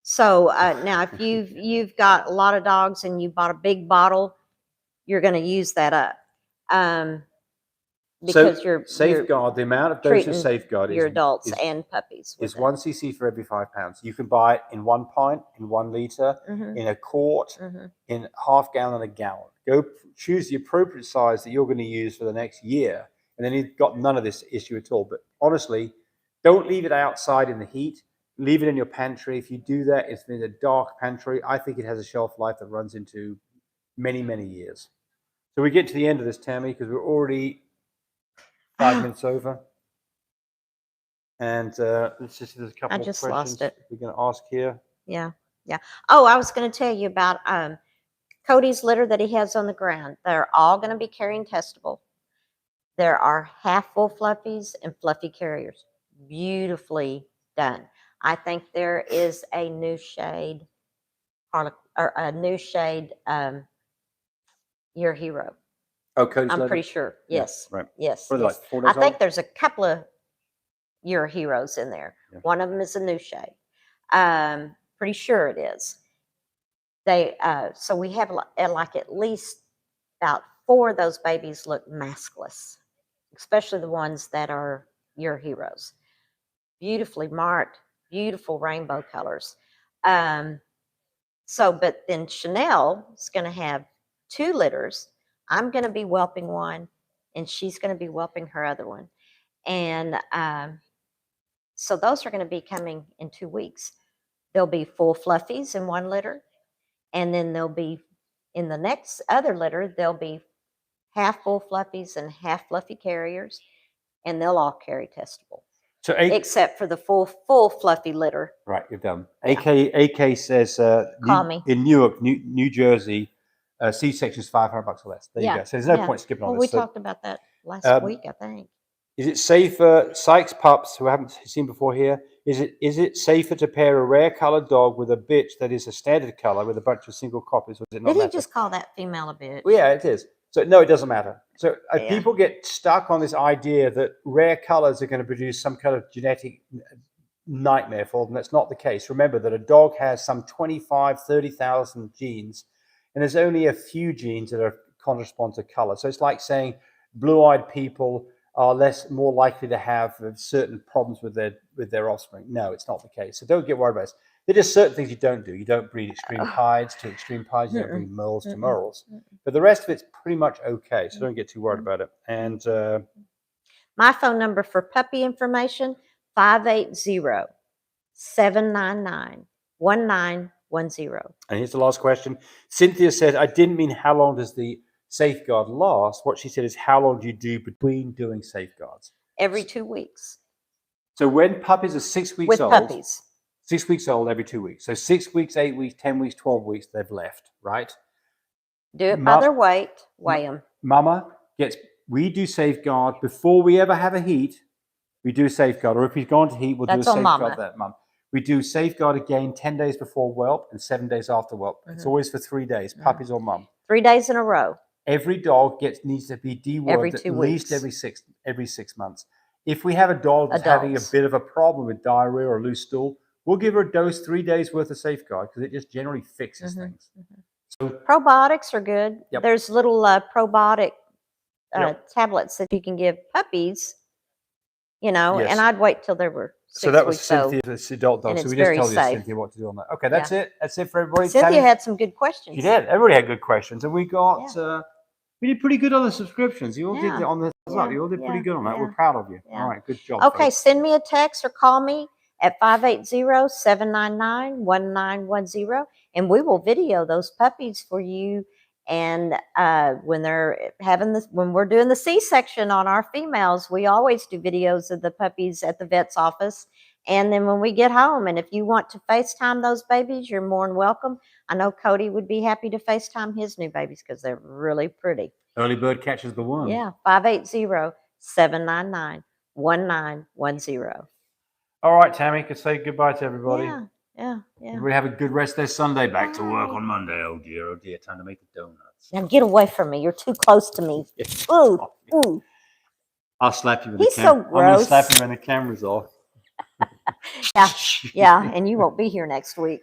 Speaker 2: So now, if you've got a lot of dogs and you bought a big bottle, you're going to use that up. Because you're
Speaker 1: safeguard, the amount of dose of safeguard
Speaker 2: your adults and puppies
Speaker 1: is 1 cc for every 5 pounds. You can buy it in 1 pint, in 1 liter, in a quart, in half gallon, and a gallon. Go choose the appropriate size that you're going to use for the next year, and then you've got none of this issue at all. But honestly, don't leave it outside in the heat. Leave it in your pantry. If you do that, it's in a dark pantry. I think it has a shelf life that runs into many, many years. So we get to the end of this, Tammy, because we're already 5 minutes over. And let's just see, there's a couple of questions
Speaker 2: lost it.
Speaker 1: we're going to ask here.
Speaker 2: Yeah. Oh, I was going to tell you about Cody's litter that he has on the ground. They're all going to be carrying testable. There are half full fluffies and fluffy carriers. Beautifully done. I think there is a new shade, Your Hero.
Speaker 1: Oh, Cody's
Speaker 2: I'm pretty sure. Yes.
Speaker 1: Yeah, right.
Speaker 2: Yes.
Speaker 1: What are they, like 4 days
Speaker 2: I think
Speaker 1: old?
Speaker 2: there's a couple of Your Heroes in there.
Speaker 1: Yeah.
Speaker 2: One of them is a new shade. Pretty sure it is. So we have like at least about 4 of those babies look maskless, especially the ones that are Your Heroes. Beautifully marked, beautiful rainbow colors. But then Chanel is going to have 2 litters. I'm going to be whelping one, and she's going to be whelping her other one. And so those are going to be coming in 2 weeks. There'll be full fluffies in 1 litter, and then there'll be in the next other litter, there'll be half full fluffies and half fluffy carriers, and they'll all carry testable. So except for the full fluffy litter.
Speaker 1: Right, you're done. Yeah. AK says
Speaker 2: Call me.
Speaker 1: In Newark, New Jersey, C-section is $500 or less. There you go. So there's no point skipping on this.
Speaker 2: We talked about that last week, I think.
Speaker 1: Is it safer, Sykes pups, who I haven't seen before here, is it safer to pair a rare colored dog with a bitch that is a standard color with a bunch of single copies? Or does it not matter?
Speaker 2: Did he just call that female a bitch?
Speaker 1: Well, yeah, it is. So no, it doesn't matter. So people get stuck on this idea that rare colors are going to produce some kind of genetic nightmare for them. That's not the case. Remember that a dog has some 30,000 genes, and there's only a few genes that correspond to color. So it's like saying blue-eyed people are more likely to have certain problems with their offspring. No, it's not the case. So don't get worried about it. There are just certain things you don't do. You don't breed extreme pieds to extreme pieds. You don't breed merles to merles. But the rest of it's pretty much okay. So don't get too worried about it. And
Speaker 2: my phone number for puppy information, 580-799-1910.
Speaker 1: And here's the last question. Cynthia said, I didn't mean how long does the safeguard last. What she said is, how long do you do between doing safeguards?
Speaker 2: Every 2 weeks.
Speaker 1: So when puppies are 6 weeks old.
Speaker 2: With puppies.
Speaker 1: 6 weeks old every 2 weeks. So 6 weeks, 8 weeks, 10 weeks, 12 weeks, they've left, right?
Speaker 2: Do it by their weight, weigh them.
Speaker 1: We do safeguard before we ever have a heat. We do safeguard, or if he's gone to heat, we'll do a safeguard that month. We do safeguard again 10 days before whelp and 7 days after whelp. It's always for 3 days, puppies or mum.
Speaker 2: 3 days in a row.
Speaker 1: Every dog needs to be dewormed at least every 6 months. If we have a dog that's having a bit of a problem with diarrhea or loose stool, we'll give her a dose 3 days worth of safeguard because it just generally fixes things. So
Speaker 2: probiotics are good.
Speaker 1: Yep.
Speaker 2: There's little probiotic tablets that you can give puppies, and I'd wait till they were 6 weeks old.
Speaker 1: So that was Cynthia's adult dog. So we just told you, Cynthia, what to do on that. Okay, that's it. That's it for everybody.
Speaker 2: Cynthia had some good questions.
Speaker 1: She did. Everybody had good questions. And we got, we did pretty good on the subscriptions. You all did on the You all did pretty good on that. We're proud of you. All right, good job.
Speaker 2: Okay, folks. Send me a text or call me at 580-799-1910, and we will video those puppies for you. And when we're doing the C-section on our females, we always do videos of the puppies at the vet's office. And then when we get home, and if you want to FaceTime those babies, you're more than welcome. I know Cody would be happy to FaceTime his new babies because they're really pretty.
Speaker 1: Early bird catches the worm.
Speaker 2: Yeah, 580-799-1910.
Speaker 1: All right, Tammy, could say goodbye to everybody.
Speaker 2: Yeah.
Speaker 1: Everybody have a good rest of their Sunday. Back to work on Monday. Oh dear, time to make the donuts.
Speaker 2: Now get away from me. You're too close to me. Ooh, ooh.
Speaker 1: I'll slap you when
Speaker 2: He's
Speaker 1: the camera.
Speaker 2: so
Speaker 1: I'm gonna
Speaker 2: gross.
Speaker 1: slap you when the camera's off.
Speaker 2: Yeah, and you won't be here next week.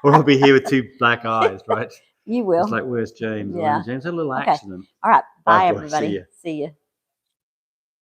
Speaker 1: Or I'll be here with 2 black eyes, right?
Speaker 2: You will.
Speaker 1: It's like, where's James?
Speaker 2: Yeah.
Speaker 1: James had a little
Speaker 2: Okay.
Speaker 1: accident.
Speaker 2: All right. Bye,
Speaker 1: Bye, boy. See
Speaker 2: everybody.
Speaker 1: ya.
Speaker 2: See you.